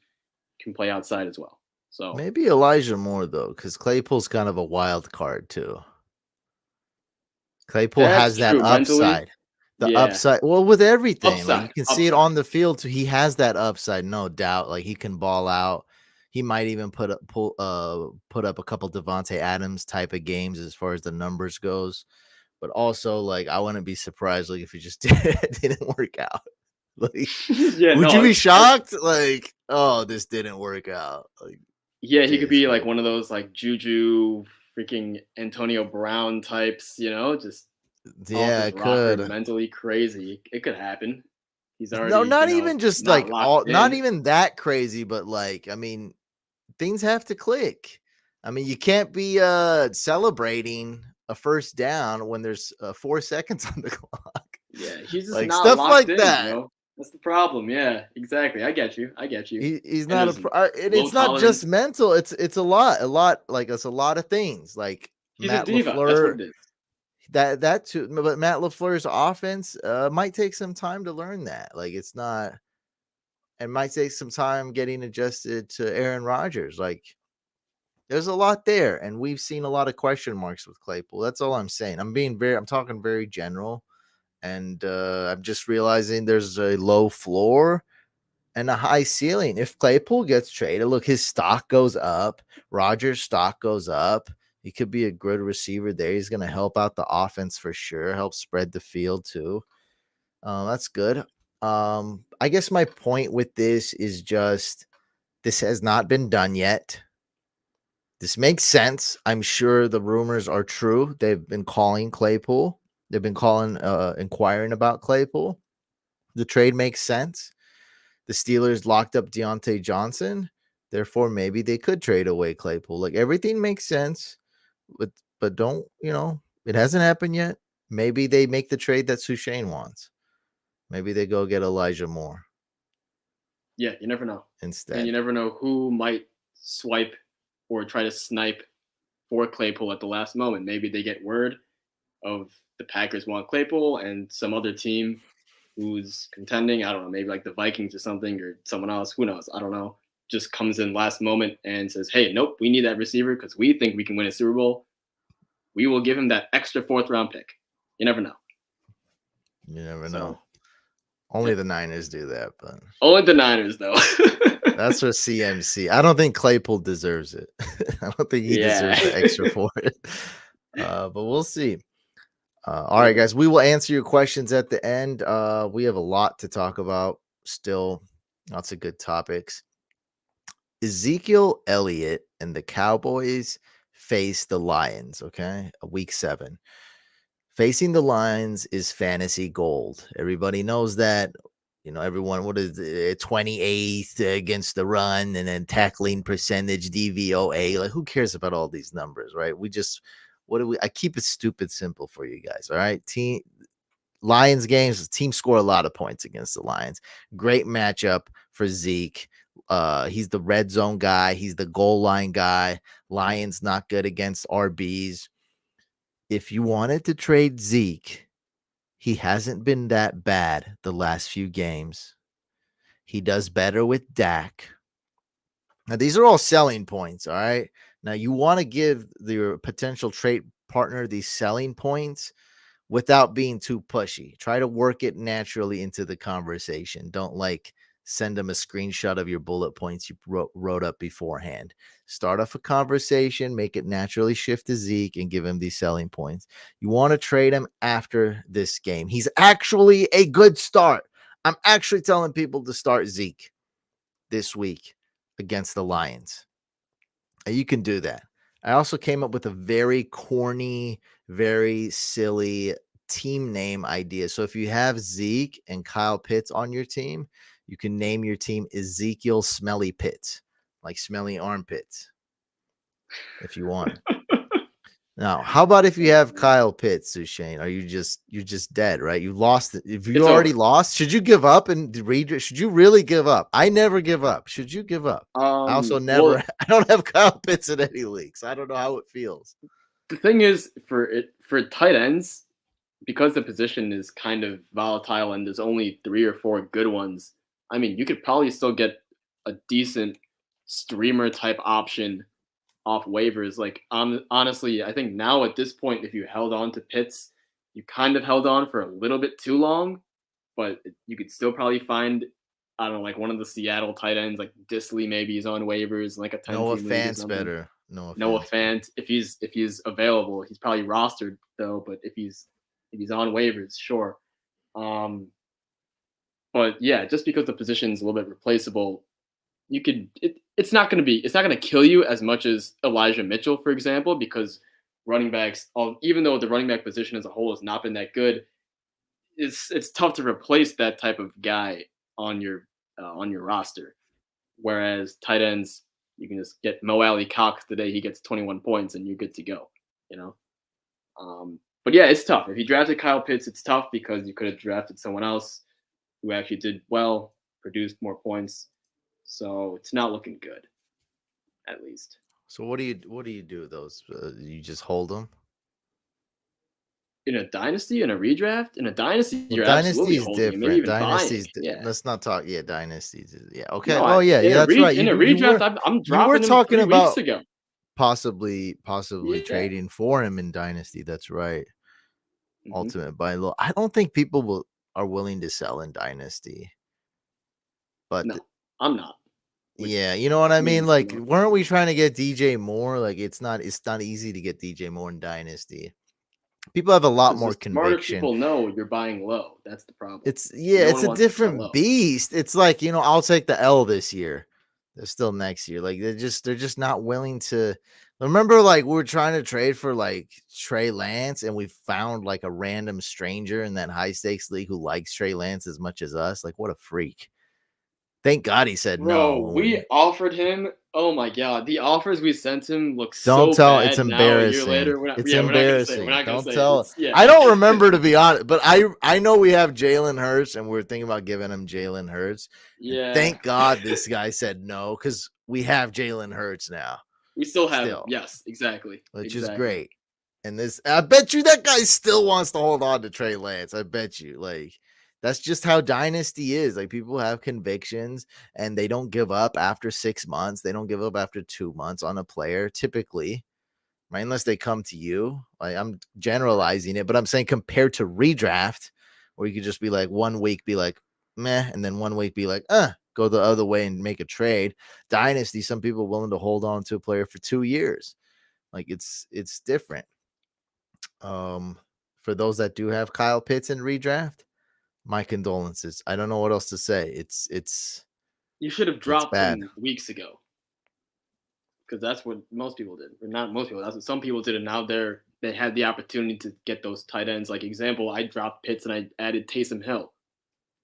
can play outside as well. So maybe Elijah Moore though, because Claypool's kind of a wild card too. Claypool that's has that true. Mentally, upside. The yeah, upside, well, with everything, like you upside, can see it upside. on the field too. He has that upside, no doubt. Like he can ball out. He might even put up a couple Devontae Adams type of games as far as the numbers goes. But also, like I wouldn't be surprised like if he just didn't work out. Like, Yeah, would you no, be shocked? Like, oh, this didn't work out. Like yeah, he could this. be like one of those like Juju, freaking Antonio Brown types, just off Yeah, his it rocker, could. mentally crazy. It could happen. He's No, already, not even just not like locked all, not in. even that crazy, but like, I mean, things have to click. I mean, you can't be celebrating a first down when there's 4 seconds on the clock. Yeah, he's just Like not stuff locked like in, that. That's the problem. Yeah, exactly. I get you. I get you. He's And not there's and low it's not just tolerance. mental. It's a lot like it's a lot of things. Like He's a Matt diva. That's what LaFleur, it is. that too. But Matt LaFleur's offense might take some time to learn that. Like it's not, and might take some time getting adjusted to Aaron Rodgers. Like there's a lot there, and we've seen a lot of question marks with Claypool. That's all I'm saying. I'm talking very general, and I'm just realizing there's a low floor and a high ceiling. If Claypool gets traded, look, his stock goes up. Rodgers' stock goes up. He could be a good receiver there. He's going to help out the offense for sure. Help spread the field too. That's good. I guess my point with this is just this has not been done yet. This makes sense. I'm sure the rumors are true. They've been calling Claypool. They've been inquiring about Claypool. The trade makes sense. The Steelers locked up Deontay Johnson. Therefore, maybe they could trade away Claypool. Like everything makes sense, but don't, it hasn't happened yet. Maybe they make the trade that Sushane wants. Maybe they go get Elijah Moore Yeah, you never know. And you instead. never know who might swipe or try to snipe for Claypool at the last moment. Maybe they get word of the Packers want Claypool and some other team who's contending. I don't know, maybe like the Vikings or something or someone else. Who knows? I don't know. Just comes in last moment and says, "Hey, nope, we need that receiver because we think we can win a Super Bowl. We will give him that extra fourth round pick." You never know. You never know. So Only yeah, the Niners do that, but only the Niners though. that's for CMC. I don't think Claypool deserves it. I don't think he Yeah. deserves the extra for it. But we'll see. All right, Yeah. guys, we will answer your questions at the end. We have a lot to talk about still. Lots of good topics. Ezekiel Elliott and the Cowboys face the Lions, okay? Week 7. Facing the Lions is fantasy gold. Everybody knows that. Everyone, what is it, 28th against the run and then tackling percentage, DVOA. Like, who cares about all these numbers, right? I keep it stupid simple for you guys, all right? Lions games, team score a lot of points against the Lions. Great matchup for Zeke. He's the red zone guy. He's the goal line guy. Lions not good against RBs. If you wanted to trade Zeke, he hasn't been that bad the last few games. He does better with Dak. Now, these are all selling points, all right? Now, you want to give your potential trade partner these selling points without being too pushy. Try to work it naturally into the conversation. Don't like send them a screenshot of your bullet points you wrote up beforehand. Start off a conversation, make it naturally shift to Zeke and give him these selling points. You want to trade him after this game. He's actually a good start. I'm actually telling people to start Zeke this week against the Lions. You can do that. I also came up with a very corny, very silly team name idea. So if you have Zeke and Kyle Pitts on your team, you can name your team Ezekiel Smelly Pitts, like smelly armpits, if you want. Now, how about if you have Kyle Pitts, Shane? Are you're just dead, right? You lost it. If you It's already over. lost, should you give up and read? Should you really give up? I never give up. Should you give up? I also never. Well, I don't have Kyle Pitts in any leagues. I don't know how it feels. the thing is, for tight ends, because the position is kind of volatile and there's only 3 or 4 good ones. I mean, you could probably still get a decent streamer type option off waivers. Like, honestly, I think now at this point, if you held on to Pitts, you kind of held on for a little bit too long, but you could still probably find, I don't know, like one of the Seattle tight ends, like Disley maybe is on waivers, like a 10 Noah team league or Fant's something. better. Noah Noah Fant's better. Fant, if he's available, he's probably rostered though, but if he's on waivers, sure. Um, but yeah, just because the position's a little bit replaceable, you could it's not gonna kill you as much as Elijah Mitchell, for example, because running backs, even though the running back position as a whole has not been that good, it's tough to replace that type of guy on your roster. Whereas tight ends, you can just get Mo Alley Cox the day he gets 21 points and you're good to go. You know. But yeah, it's tough. If you drafted Kyle Pitts, it's tough because you could have drafted someone else who actually did well, produced more points. So it's not looking good, at least. So what do you do with those? You just hold them. In a dynasty, in a redraft, in a dynasty, Well, you're dynasty absolutely is holding it, maybe different. even buying. Yeah. Let's not talk. Yeah, dynasties. Yeah. Okay. No, Oh, yeah. in Yeah, a that's right. in a You redraft, were I'm you were dropping him talking 3 weeks about ago. possibly Yeah. trading for him in dynasty. That's right. Hmm. Ultimate buy low. I don't think people are willing to sell in dynasty, but No, I'm not. Which yeah, you know what I mean. means Like, weren't we trying to get DJ Moore? Like, it's not easy to get DJ Moore in dynasty. People have a lot because more the smarter conviction. people know you're buying low. That's the problem. It's No it's one a wants to sell different low. beast. It's like, I'll take the L this year. They're still next year. Like they're just not willing to remember, like we were trying to trade for like Trey Lance and we found like a random stranger in that high stakes league who likes Trey Lance as much as us. Like what a freak. Thank God he said no. Bro, we offered him. Oh my god, the offers we sent him look Don't so tell. It's bad. Now a year embarrassing. later, we're not. It's Yeah, we're not gonna say it. We're embarrassing. not gonna Don't say it. tell. It's yeah. I don't remember to be honest, but I know we have Jalen Hurts and we're thinking about giving him Jalen Hurts. And Yeah, thank God this guy said no because we have Jalen Hurts now, we still have him. still, Yes, exactly, which is exactly. great. And this, I bet you that guy still wants to hold on to Trey Lance. I bet you, like, that's just how dynasty is. Like, people have convictions and they don't give up after 6 months. They don't give up after 2 months on a player, typically, right? Unless they come to you. Like, I'm generalizing it, but I'm saying compared to redraft, where you could just be like 1 week, be like, meh, and then 1 week be like, go the other way and make a trade. Dynasty, some people willing to hold on to a player for 2 years. Like it's different. Um, for those that do have Kyle Pitts in redraft, my condolences. I don't know what else to say. You should have It's dropped bad. him weeks ago because that's what most people did, or not most people. That's what some people did, and now they had the opportunity to get those tight ends. Like example, I dropped Pitts and I added Taysom Hill.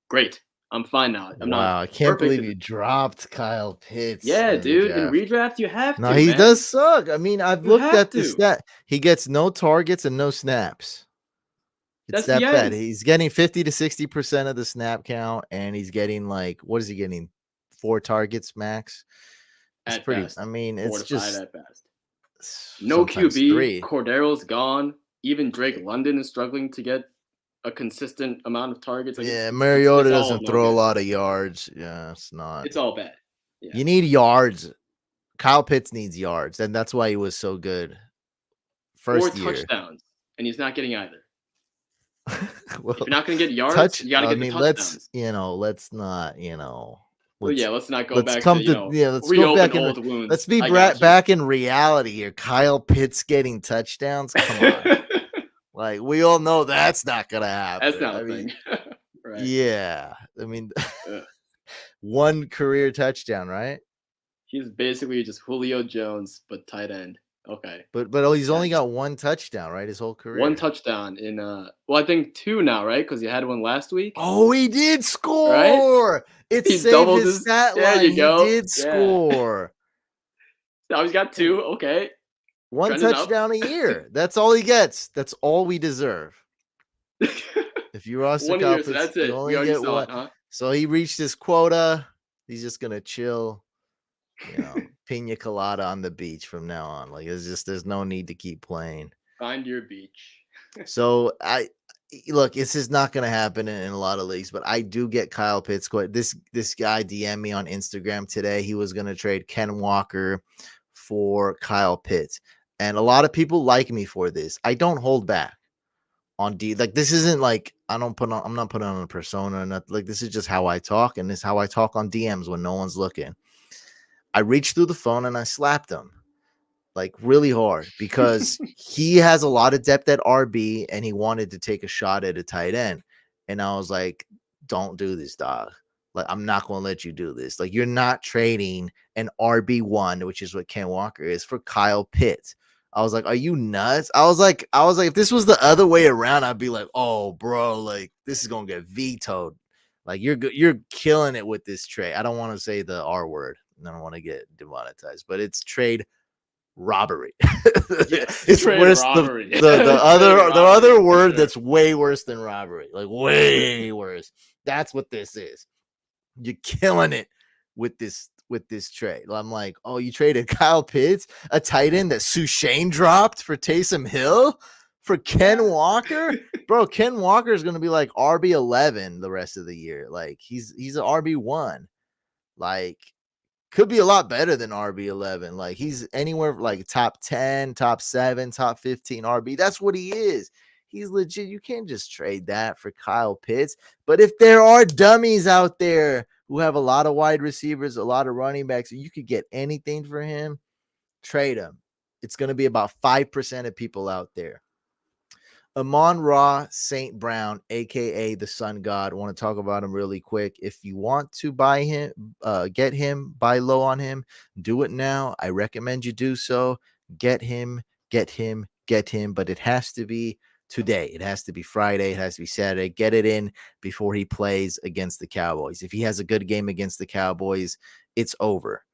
Great, I'm fine now. I'm not Wow, I can't perfect. believe you dropped Kyle Pitts Yeah, in dude. In redraft. redraft, you have No, to, he man. does suck. I mean, I've You looked have at the to. stat. He gets no targets and no snaps. It's That's the that bad. end. He's getting 50 to 60% of the snap count, and he's getting like, what is he getting? 4 targets max. It's At pretty. I best, mean, four it's to five just at best. No sometimes QB. 3. Cordero's gone. Even Drake London is struggling to get a consistent amount of targets. Like Yeah, it's Mariota all doesn't no throw a good. lot of yards. Yeah, it's not. It's all bad. Yeah. You need yards. Kyle Pitts needs yards, and that's why he was so good Or first year. touchdowns, and he's not getting either. Well, If you're not gonna get yards, touch. you gotta I get the mean, let's touchdowns. let's not Well, yeah, let's not go back to, let's go reopen back and old wounds. let's be I got you. back in reality here. Kyle Pitts getting touchdowns. Come on, like we all know that's not gonna That's happen. not I a mean, thing. Right. yeah. I mean, Uh, one career touchdown, right? he's basically just Julio Jones, but tight end. Okay. But he's only Gotcha. got one touchdown, right? His whole 1 career. touchdown in, well, I think 2 now, right? Because he had one last week, Oh, he did right? score. It He saved doubled his his stat there line. you He go. did Yeah. score. Now he's got 2, okay. One Trending up. touchdown a year. That's all he gets. That's all we deserve. If you roster 1 Kyle year, so Pitts, that's you it. We only already get saw one. it, huh? So he reached his quota. He's just gonna chill, pina colada on the beach from now on. Like there's no need to keep playing. Find your beach. So look, this is not going to happen in a lot of leagues, but I do get Kyle Pitts. This guy DM me on Instagram today. He was going to trade Ken Walker for Kyle Pitts, and a lot of people like me for this. I don't hold back on D. Like this isn't like I'm not putting on a persona. Not like this is just how I talk, and this is how I talk on DMs when no one's looking. I reached through the phone and I slapped him like really hard because he has a lot of depth at RB and he wanted to take a shot at a tight end. And I was like, don't do this, dog. Like, I'm not going to let you do this. Like, you're not trading an RB1, which is what Ken Walker is, for Kyle Pitts. I was like, are you nuts? I was like, if this was the other way around, I'd be like, oh, bro, like this is going to get vetoed. Like you're killing it with this trade. I don't want to say the R word. I don't want to get demonetized, but it's trade robbery. Yes, It's trade worse. robbery. The Trade other robbery for word sure. that's way worse than robbery, like way worse. That's what this is. You're killing it with this trade. I'm like, oh, you traded Kyle Pitts, a tight end that Sushane dropped for Taysom Hill for Ken Walker, bro. Ken Walker is gonna be like RB11 the rest of the year. Like he's an RB1. Like could be a lot better than RB11. Like he's anywhere like top 10, top 7, top 15 RB. That's what he is. He's legit. You can't just trade that for Kyle Pitts. But if there are dummies out there who have a lot of wide receivers, a lot of running backs, and you could get anything for him, trade him. It's going to be about 5% of people out there. Amon-Ra St. Brown, aka the Sun God. I want to talk about him really quick. If you want to buy him, get him, buy low on him, do it now. I recommend you do so. Get him, get him, get him, but it has to be today. It has to be Friday. It has to be Saturday. Get it in before he plays against the Cowboys. If he has a good game against the Cowboys, it's over.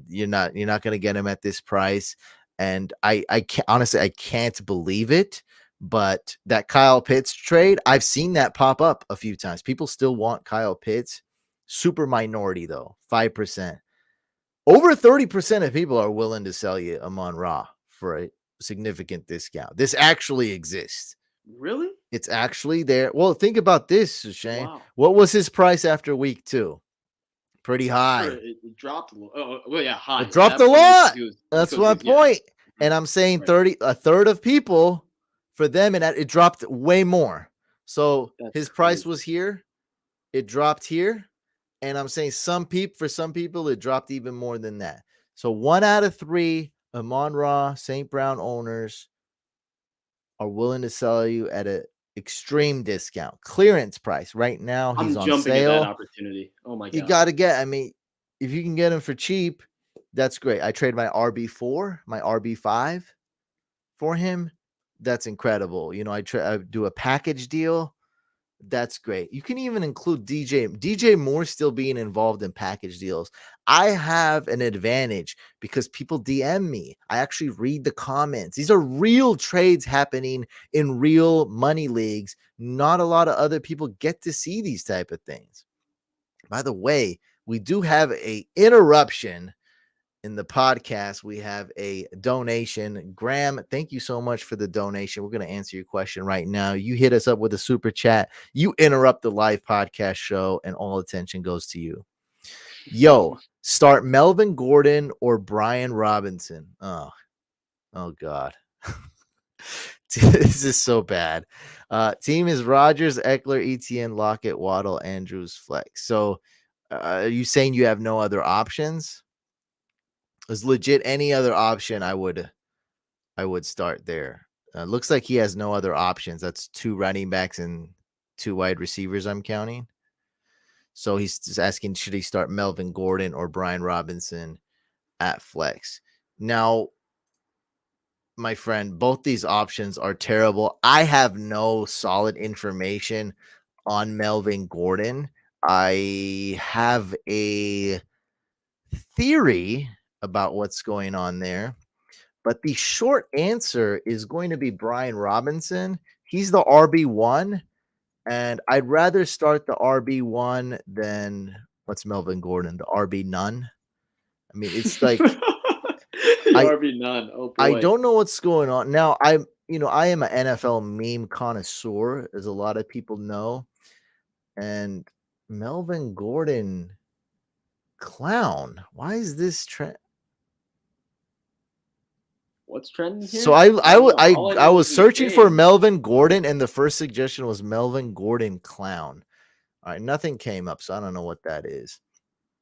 You're not going to get him at this price. And I can't, honestly, I can't believe it. But that Kyle Pitts trade, I've seen that pop up a few times. People still want Kyle Pitts. Super minority, though, 5%. Over 30% of people are willing to sell you Amon-Ra for a significant discount. This actually exists. Really? It's actually there. Well, think about this, Shane. Wow. What was his price after week 2? Pretty high. Sure, it dropped a little. Oh, well, yeah, high. It dropped a lot. That's my point. And I'm saying Right. a third of people, for them, and it dropped way more. So That's his price crazy. was here, it dropped here, and I'm saying for some people, it dropped even more than that. So 1 out of 3 Amon-Ra St. Brown owners are willing to sell you at an extreme discount, clearance price. Right now, he's I'm on jumping at that sale. opportunity. Oh my You god. got to get. I mean, if you can get him for cheap, that's great. I trade my RB4, my RB5 for him. That's incredible. I do a package deal. That's great. You can even include DJ Moore still being involved in package deals. I have an advantage because people DM me. I actually read the comments. These are real trades happening in real money leagues. Not a lot of other people get to see these type of things. By the way, we do have a interruption in the podcast. We have a donation. Graham, thank you so much for the donation. We're going to answer your question right now. You hit us up with a super chat. You interrupt the live podcast show, and all attention goes to you. Yo, start Melvin Gordon or Brian Robinson. Oh God. This is so bad. Team is Rogers, Eckler, ETN, Lockett, Waddle, Andrews, Flex. So, are you saying you have no other options? Is legit any other option? I would start there. Looks like he has no other options. That's 2 running backs and 2 wide receivers. I'm counting. So he's just asking, should he start Melvin Gordon or Brian Robinson at flex? Now, my friend, both these options are terrible. I have no solid information on Melvin Gordon. I have a theory about what's going on there, but the short answer is going to be Brian Robinson. He's the RB1, and I'd rather start the RB1 than what's Melvin Gordon, the RB none. I mean, it's like The I RB none. Oh I boy. don't know what's going on. Now, I am an NFL meme connoisseur, as a lot of people know, and Melvin Gordon clown. Why is this trend? What's trending So here? I I I don't wa- know. I All I I know is was in the searching for game. Melvin Gordon, and the first suggestion was Melvin Gordon clown. All right, nothing came up, so I don't know what that is.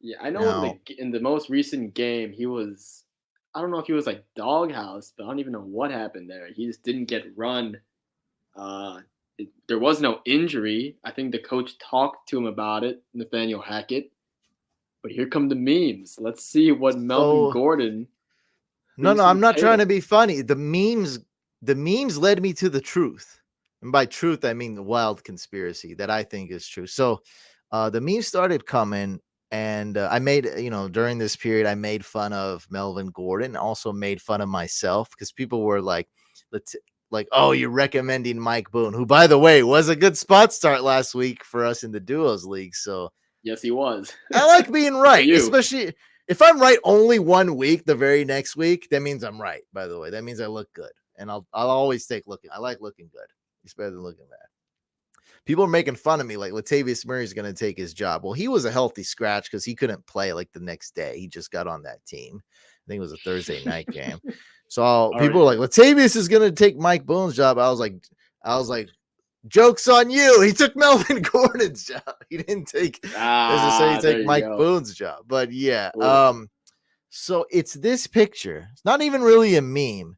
Yeah, I know in Now, the most recent game he was. I don't know if he was like doghouse, but I don't even know what happened there. He just didn't get run. There was no injury. I think the coach talked to him about it, Nathaniel Hackett. But here come the memes. Let's see what Melvin so Gordon no, brings no, to the I'm not trying table. to be funny. The memes led me to the truth. And by truth, I mean the wild conspiracy that I think is true. So, the memes started coming, and I made, during this period, I made fun of Melvin Gordon, also made fun of myself because people were like, let's like, oh, you're recommending Mike Boone, who, by the way, was a good spot start last week for us in the duos league. So, Yes, he was. I like being Good for right, you. especially if I'm right only one week, the very next week, that means I'm right, by the way. That means I look good. And I'll always take looking. I like looking good. It's better than looking bad. People are making fun of me like Latavius Murray is going to take his job. Well, he was a healthy scratch because he couldn't play like the next day. He just got on that team. I think it was a Thursday night game. So people Already are like, hurt. Latavius is going to take Mike Boone's job. I was like, joke's on you. He took Melvin Gordon's job. He didn't take necessarily There take you Mike go. Boone's job. But yeah, Oof. so it's this picture. It's not even really a meme,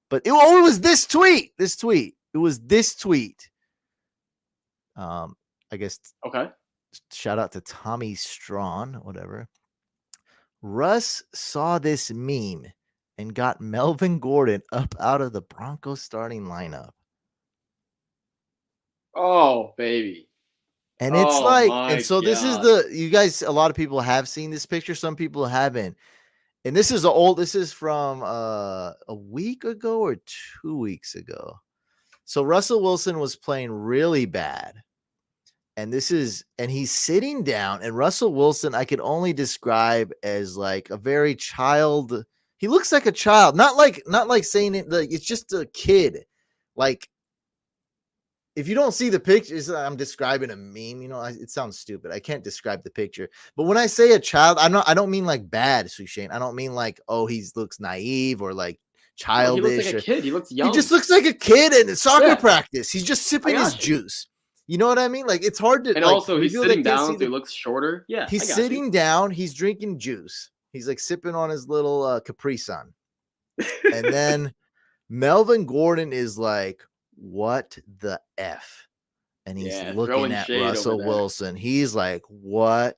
but it was this tweet. This tweet. It was this tweet. I guess Okay. shout out to Tommy Strawn, whatever. Russ saw this meme and got Melvin Gordon up out of the Broncos starting lineup. Oh, baby. And it's Oh like, and my so this is god. you guys, a lot of people have seen this picture, some people haven't. And this is from a week ago or 2 weeks ago. So Russell Wilson was playing really bad. And he's sitting down, and Russell Wilson, I could only describe as like a very child. He looks like a child, not like saying it like it's just a kid. Like, if you don't see the pictures, I'm describing a meme. It sounds stupid. I can't describe the picture. But when I say a child, I don't mean like bad, Sushane. I don't mean like, oh, he looks naive or like No, he looks like a childish, or kid. He looks he just young. looks like a kid in soccer Yeah, practice. He's just I sipping his got you. juice. You know what I mean? Like, it's hard to, And like, also, for he's people that sitting can't see down, so the. he looks shorter. Yeah, I He's got you. sitting down. He's drinking juice. He's like sipping on his little Capri Sun. And then Melvin Gordon is like, "What the f?" And he's Yeah, looking throwing at shade over Russell there. Wilson. He's like, "What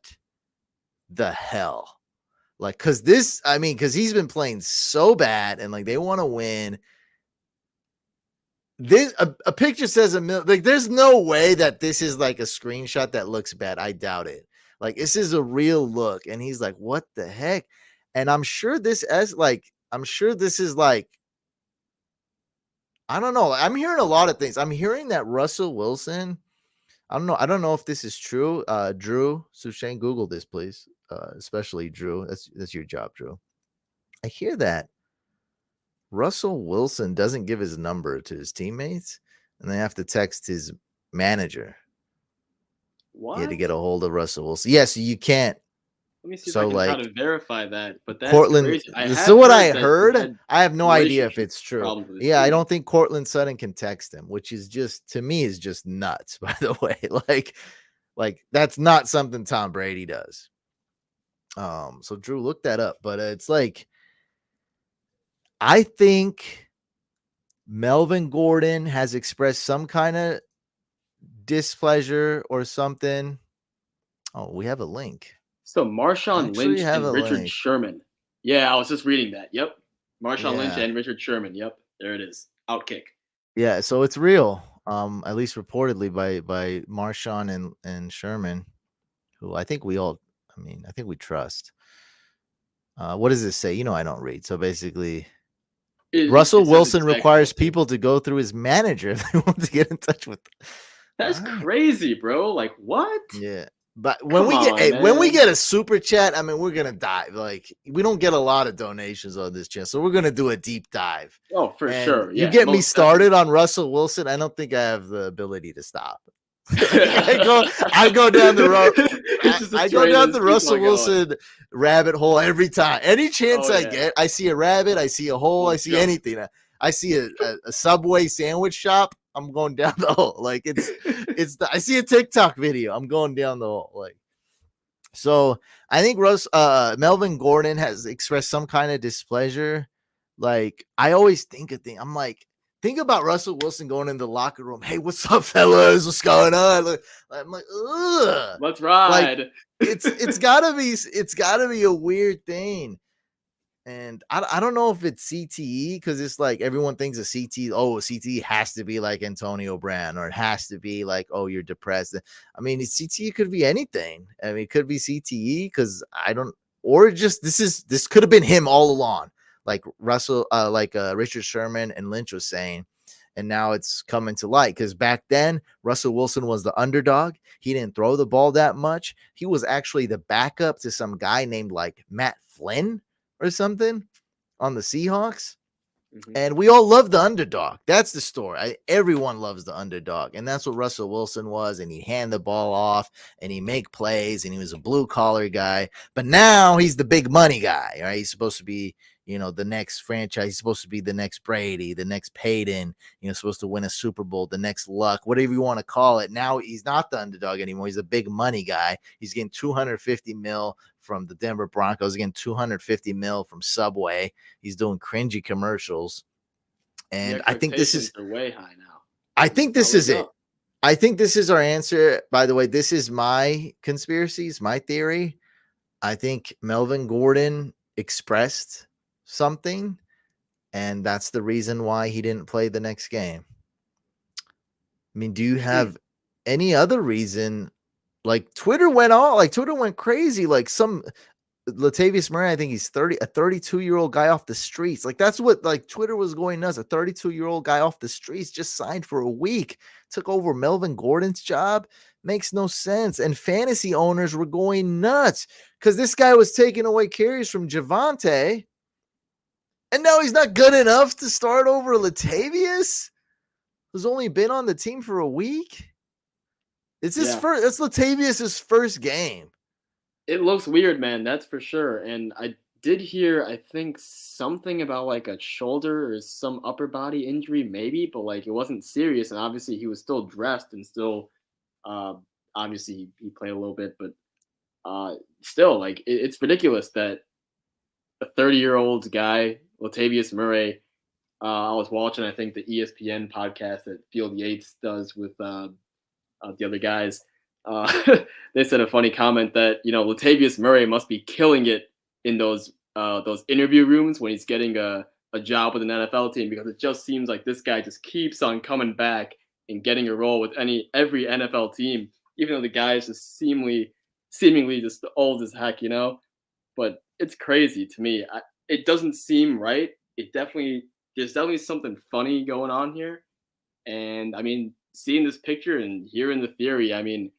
the hell?" Like, because he's been playing so bad, and like they want to win. This a picture says like there's no way that this is like a screenshot that looks bad. I doubt it. Like, this is a real look, and he's like, "What the heck?" And I'm sure this is like, I don't know. I'm hearing a lot of things. I'm hearing that Russell Wilson. I don't know if this is true. Drew Sushane, Google this, please. Especially Drew. That's your job, Drew. I hear that Russell Wilson doesn't give his number to his teammates, and they have to text his manager. He had to What? get a hold of Russell Wilson. Yes, you can't. Let me see if I So can try like to verify that. But that's Cortland, crazy. I this is have what heard I that he heard. had I have no idea if relationship it's true. problems with his Yeah, I team. don't think Cortland Sutton can text him, which is just to me is just nuts, by the way. Like that's not something Tom Brady does. So Drew, look that up. But it's like I think Melvin Gordon has expressed some kind of displeasure or something. Oh, we have a link. So I Marshawn actually Lynch have and a Richard link. Sherman. Yeah, I was just reading that. Yep. Marshawn Lynch Yeah. and Richard Sherman. Yep. There it is. Outkick. Yeah, so it's real. At least reportedly by Marshawn and Sherman, who I think we all I think we trust. What does this say? You know I don't read. So basically Russell It says Wilson exactly requires what it is. people to go through his manager if they want to get in touch with. All That's right. crazy, bro. Like what? Yeah. But Come on, when we man. get a super chat, I mean, we're gonna dive. Like we don't get a lot of donations on this channel, so we're gonna do a deep dive. Oh, for And sure. you Yeah, get me most definitely. started on Russell Wilson, I don't think I have the ability to stop. I go down the road. It's just a I go train that down just the keeps Russell on going. Wilson rabbit hole every time. Any chance Oh I yeah, get, I see a rabbit, I see a hole, I let's see go. anything. I see a Subway sandwich shop. I'm going down the hole. Like I see a TikTok video. I'm going down the hole. Like so. I think Melvin Gordon has expressed some kind of displeasure. Like I always think of things. I'm like, think about Russell Wilson going in the locker room. Hey, what's up, fellas? What's going on? I'm like, ugh. Let's Like ride. it's gotta be a weird thing. And I don't know if it's CTE because it's like everyone thinks of CTE. Oh, CTE has to be like Antonio Brown, or it has to be like, oh, you're depressed. I mean, CTE could be anything. I mean, it could be CTE because I don't, or just this could have been him all along, like Richard Sherman and Lynch was saying. And now it's coming to light because back then Russell Wilson was the underdog. He didn't throw the ball that much. He was actually the backup to some guy named like Matt Flynn or something on the Seahawks. Mhm. And we all love the underdog. That's the story. Everyone loves the underdog. And that's what Russell Wilson was. And he hand the ball off and he make plays and he was a blue collar guy. But now he's the big money guy, right? He's supposed to be, the next franchise. He's supposed to be the next Brady, the next Peyton, supposed to win a Super Bowl, the next Luck, whatever you want to call it. Now he's not the underdog anymore. He's a big money guy. He's getting 250 mil from the Denver Broncos, again, 250 mil from Subway. He's doing cringy commercials. The And expectations are way high now. I And think that's how this we is it. go. I think this is our answer. By the way, this is my conspiracies, my theory. I think Melvin Gordon expressed something, and that's the reason why he didn't play the next game. I mean, do you Hmm. have any other reason? Like Twitter went crazy. Like some Latavius Murray, I think he's a 32-year-old guy off the streets. Like that's what like Twitter was going nuts. A 32-year-old guy off the streets just signed for a week, took over Melvin Gordon's job. Makes no sense. And fantasy owners were going nuts because this guy was taking away carries from Javante. And now he's not good enough to start over Latavius, who's only been on the team for a week. It's his Yeah, first, that's Latavius's first game. it looks weird, man. That's for sure. And I did hear, I think something about like a shoulder or some upper body injury, maybe, but like it wasn't serious. And obviously, he was still dressed and still, uh, obviously, he played a little bit, but still, like it's ridiculous that a 30-year-old guy, Latavius Murray. I was watching, I think, the ESPN podcast that Field Yates does with the other guys. They said a funny comment that Latavius Murray must be killing it in those interview rooms when he's getting a job with an NFL team because it just seems like this guy just keeps on coming back and getting a role with every NFL team, even though the guy is just seemingly just old as heck. But it's crazy to me. It doesn't seem right. There's definitely something funny going on here. And I mean, seeing this picture and hearing the theory, I mean,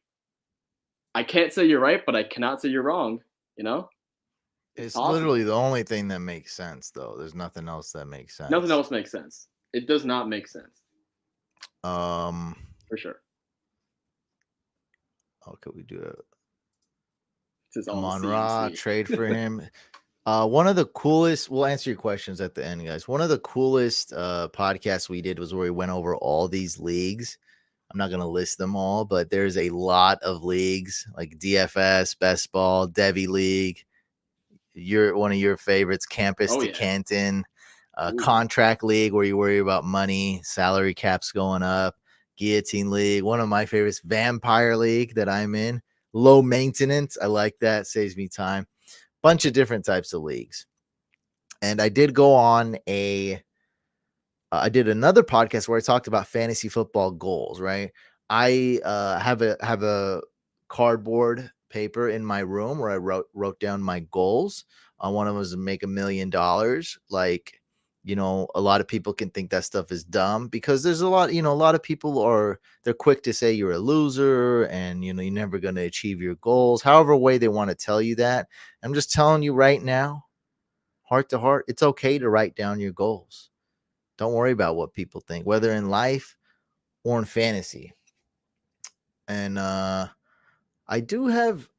I can't say you're right, but I cannot say you're wrong. You know, it's It's literally possible. the only thing that makes sense, though. There's nothing else that makes Nothing sense. else makes sense. It does not make sense Um, for sure. how could we do it? This is all Amon C and Ra, C. trade for him. One of the coolest, we'll answer your questions at the end, guys. One of the coolest podcasts we did was where we went over all these leagues. I'm not going to list them all, but there's a lot of leagues like DFS, Best Ball, Devi League, one of your favorites, Campus Oh to yeah. Canton, Ooh. Contract League, where you worry about money, salary caps going up, Guillotine League, one of my favorites, Vampire League that I'm in, low maintenance. I like that, saves me time. Bunch of different types of leagues. And I did go on I did another podcast where I talked about fantasy football goals, right? I have a cardboard paper in my room where I wrote down my goals. One of them was to make $1 million. Like, a lot of people can think that stuff is dumb because there's a lot of people they're quick to say you're a loser and you're never going to achieve your goals. However way they want to tell you that. I'm just telling you right now, heart to heart, it's okay to write down your goals. Don't worry about what people think, whether in life or in fantasy. And I do have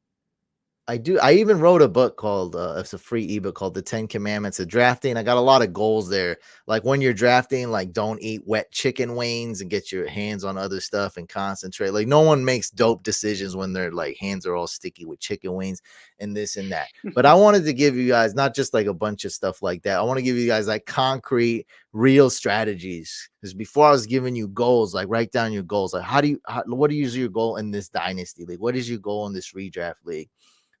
I even wrote a book called it's a free ebook called The 10 Commandments of Drafting. I got a lot of goals there. Like when you're drafting, like don't eat wet chicken wings and get your hands on other stuff and concentrate. Like no one makes dope decisions when their like hands are all sticky with chicken wings and this and that. But I wanted to give you guys not just like a bunch of stuff like that. I want to give you guys like concrete, real strategies. Because before I was giving you goals, like write down your goals. Like what is your goal in this dynasty league? What is your goal in this redraft league?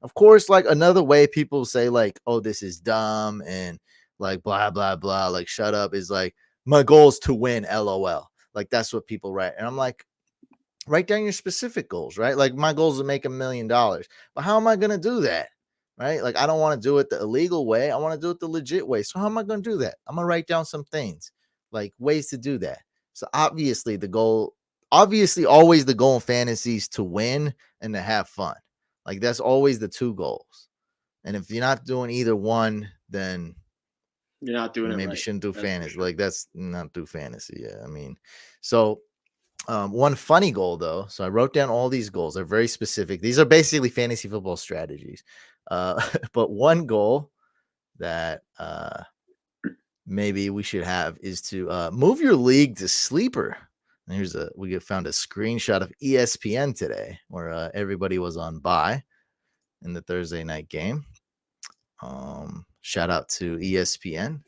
Of course, like another way people say, like, oh, this is dumb and like blah, blah, blah, like shut up is like, my goal is to win, LOL. Like that's what people write. And I'm like, write down your specific goals, right? Like my goal is to make $1 million. But how am I gonna do that? Right? Like I don't want to do it the illegal way. I want to do it the legit way. So how am I gonna do that? I'm gonna write down some things, like ways to do that. So obviously always the goal in fantasy is to win and to have fun. Like that's always the two goals. And if you're not doing either one, then You're not doing you it maybe right. shouldn't do That's for fantasy. sure. Like that's not do fantasy. Yeah. I mean, so one funny goal though. So I wrote down all these goals. They're very specific. These are basically fantasy football strategies. But one goal that maybe we should have is to move your league to sleeper. And we found a screenshot of ESPN today where everybody was on bye in the Thursday night game. Shout out to ESPN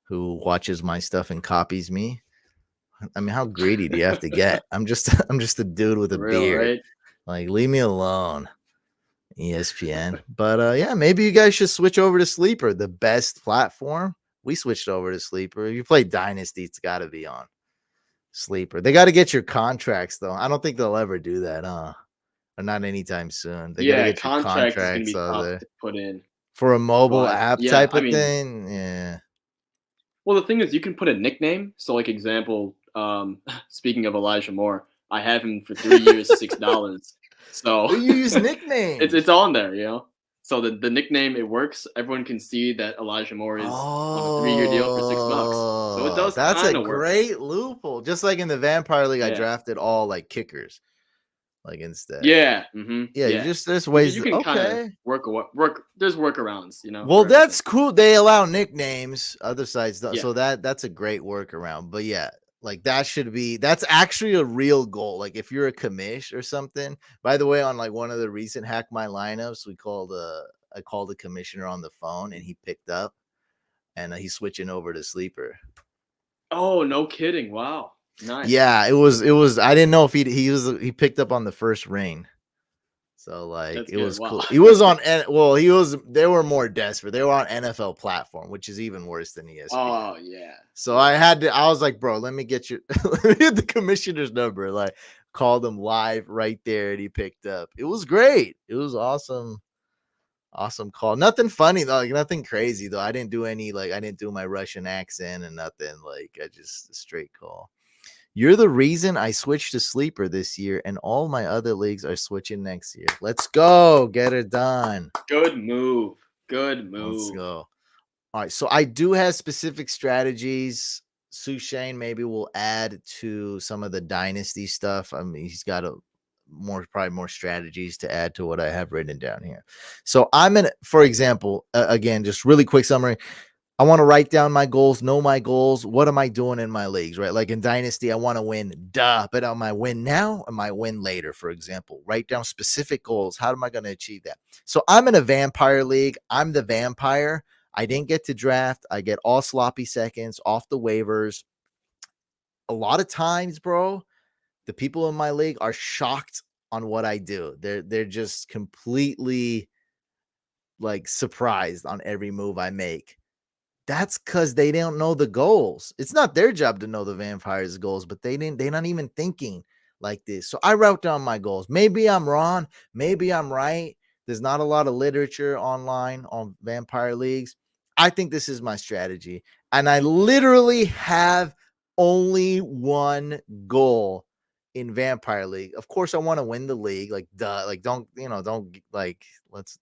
who watches my stuff and copies me. I mean, how greedy do you have to get? I'm just I'm just a dude with a For real, beard. right? Like, leave me alone, ESPN. But yeah, maybe you guys should switch over to Sleeper, the best platform. We switched over to Sleeper. If you play Dynasty, it's got to be on Sleeper. They got to get your contracts though. I don't think they'll ever do that, or not anytime soon. They got to Yeah, get your contracts is gonna contracts be out tough there to put in. for a mobile But app yeah, type I of mean, thing. Yeah. well, the thing is, you can put a nickname. So, like example, speaking of Elijah Moore, I have him for 3 years, $6. So You use it's nicknames. on there, you know. So the nickname it works. Everyone can see that Elijah Moore is on a 3 year deal for $6. So it Oh, does that's a kind of work. great loophole. Just like in the Vampire League, I Yeah, drafted all like kickers, like instead. yeah, Yeah, you yeah. just there's You can ways. you can kind of Okay. work. There's workarounds, you know, Well, for everything. that's cool. They allow nicknames. Other sites, Yeah. so that's a great workaround. But yeah, like that's actually a real goal. Like if you're a commish or something. By the way, on like one of the recent Hack My Lineups, I called the commissioner on the phone and he picked up and he's switching over to Sleeper. Oh, no kidding! Wow, nice. Yeah, it was. I didn't know if he picked up on the first ring. So like That's it good. was Wow. cool. He was on well, they were more desperate. They were on NFL platform, which is even worse than ESPN. Oh yeah, So yeah. I was like, bro, let me get let me get the commissioner's number. Like called him live right there and he picked up. It was great. It was awesome. Awesome call. Nothing funny though, like nothing crazy though. I didn't do my Russian accent and nothing. Like I just a straight call. You're the reason I switched to Sleeper this year, and all my other leagues are switching next year. Let's go. Get it done. Good move. Good Let's move. go. All right. So I do have specific strategies. Sushane maybe will add to some of the dynasty stuff. I mean, he's got probably more strategies to add to what I have written down here. So for example, again, just really quick summary. I want to write down my goals, know my goals. What am I doing in my leagues, right? Like in Dynasty, I want to win, but am I win now? Am I win later, for example? Write down specific goals. How am I going to achieve that? So I'm in a vampire league. I'm the vampire. I didn't get to draft. I get all sloppy seconds off the waivers. A lot of times, bro, the people in my league are shocked on what I do. They're just completely like surprised on every move I make. That's because they don't know the goals. It's not their job to know the vampires' goals, but they're not even thinking like this. So I wrote down my goals. Maybe I'm wrong. Maybe I'm right. There's not a lot of literature online on vampire leagues. I think this is my strategy. And I literally have only one goal in Vampire League. Of course, I want to win the league. Like, duh. Like, don't like, let's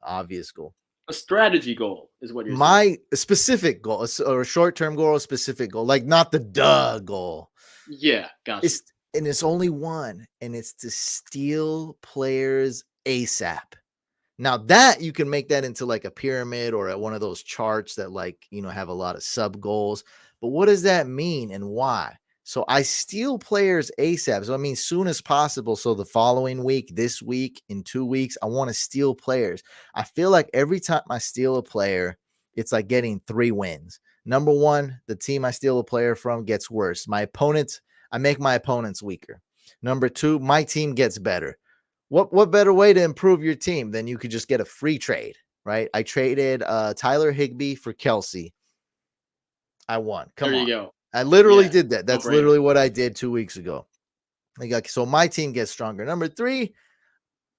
obvious goal. A strategy goal is what you're saying. My specific goal, or a short-term goal, a specific goal, like not the duh goal. Yeah, gotcha. It's only one, and it's to steal players ASAP. Now that you can make that into like a pyramid or one of those charts that have a lot of sub goals. But what does that mean and why? So I steal players ASAP. So I mean, soon as possible. So the following week, this week, in 2 weeks, I want to steal players. I feel like every time I steal a player, it's like getting 3 wins. Number one, the team I steal a player from gets worse. I make my opponents weaker. Number two, my team gets better. What better way to improve your team than you could just get a free trade, right? I traded Tyler Higbee for Kelsey. I won. Come on. There you go. I literally did that. That's literally what I did 2 weeks ago. So my team gets stronger. Number 3,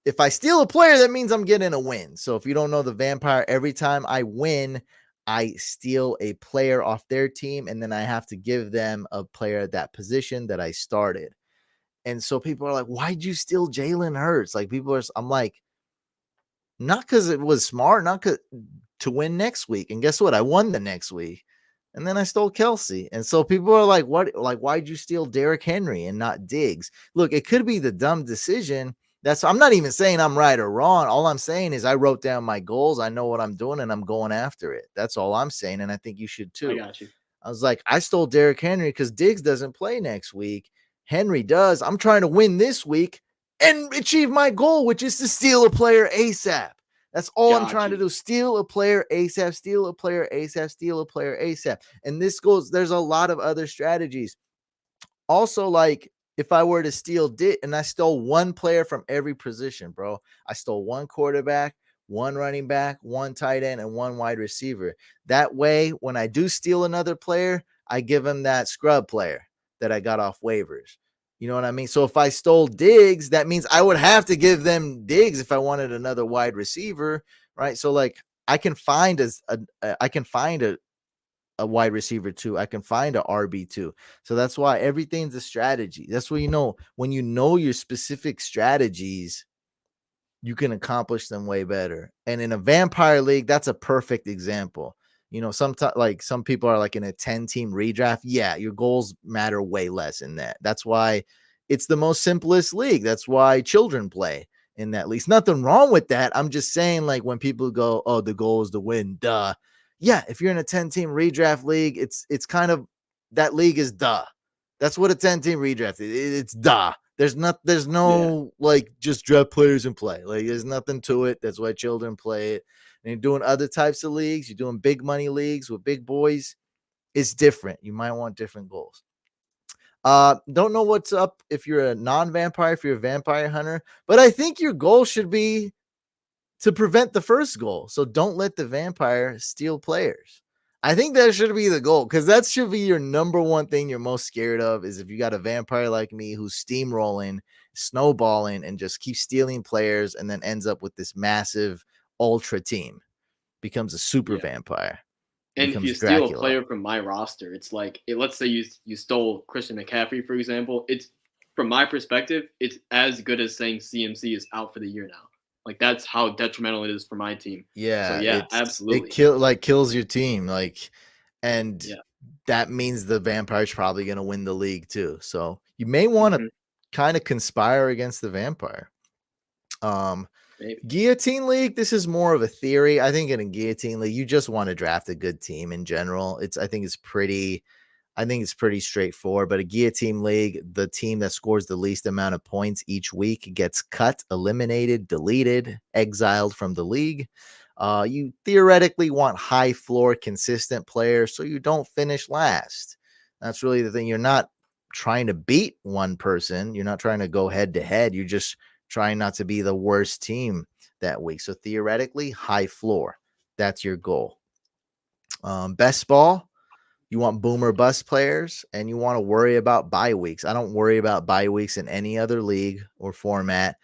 if I steal a player, that means I'm getting a win. So if you don't know the vampire, every time I win, I steal a player off their team, and then I have to give them a player at that position that I started. And so people are like, why'd you steal Jalen Hurts? Like I'm like, not because it was smart, not to win next week. And guess what? I won the next week. And then I stole Kelsey. And so people are like, what? Like, why'd you steal Derrick Henry and not Diggs? Look, it could be the dumb decision. I'm not even saying I'm right or wrong. All I'm saying is I wrote down my goals. I know what I'm doing and I'm going after it. That's all I'm saying. And I think you should too. I got you. I was like, I stole Derrick Henry because Diggs doesn't play next week. Henry does. I'm trying to win this week and achieve my goal, which is to steal a player ASAP. That's all I'm trying to do. Steal a player ASAP, steal a player ASAP, steal a player ASAP. And there's a lot of other strategies. Also, like if I were to steal and I stole one player from every position, bro. I stole one quarterback, one running back, one tight end, and one wide receiver. That way, when I do steal another player, I give him that scrub player that I got off waivers. You know what I mean? So if I stole Diggs, that means I would have to give them Diggs if I wanted another wide receiver, right? So like I can find a wide receiver too. I can find a RB2. So that's why everything's a strategy. That's what when you know your specific strategies, you can accomplish them way better. And in a vampire league, that's a perfect example. Sometimes like some people are like in a 10-team redraft. Yeah, your goals matter way less in that. That's why it's the most simplest league. That's why children play in that league. Nothing wrong with that. I'm just saying, like, when people go, oh, the goal is to win, duh. Yeah, if you're in a 10-team redraft league, it's kind of that league is duh. That's what a 10-team redraft is. It's duh. There's no like just draft players and play. Like there's nothing to it. That's why children play it. And you're doing other types of leagues, you're doing big money leagues with big boys, it's different. You might want different goals. Don't know what's up if you're a non-vampire, if you're a vampire hunter, but I think your goal should be to prevent the first goal. So don't let the vampire steal players. I think that should be the goal, because that should be your number one thing you're most scared of, is if you got a vampire like me who's steamrolling, snowballing, and just keeps stealing players and then ends up with this massive ultra team, becomes a super vampire. And if you steal a player from my roster, it's like, let's say you stole Christian McCaffrey, for example. It's, from my perspective, it's as good as saying CMC is out for the year now. Like that's how detrimental it is for my team. Yeah, so yeah, absolutely. It kills your team, and that means the vampire's probably going to win the league too. So you may want to kind of conspire against the vampire. Um, Maybe. Guillotine League, this is more of a theory. I think in a Guillotine League, you just want to draft a good team in general. I think it's pretty straightforward. But a Guillotine League, the team that scores the least amount of points each week gets cut, eliminated, deleted, exiled from the league. You theoretically want high floor, consistent players so you don't finish last. That's really the thing. You're not trying to beat one person. You're not trying to go head to head. You're just trying not to be the worst team that week. So theoretically, high floor. That's your goal. Best ball, you want boomer bust players, and you want to worry about bye weeks. I don't worry about bye weeks in any other league or format.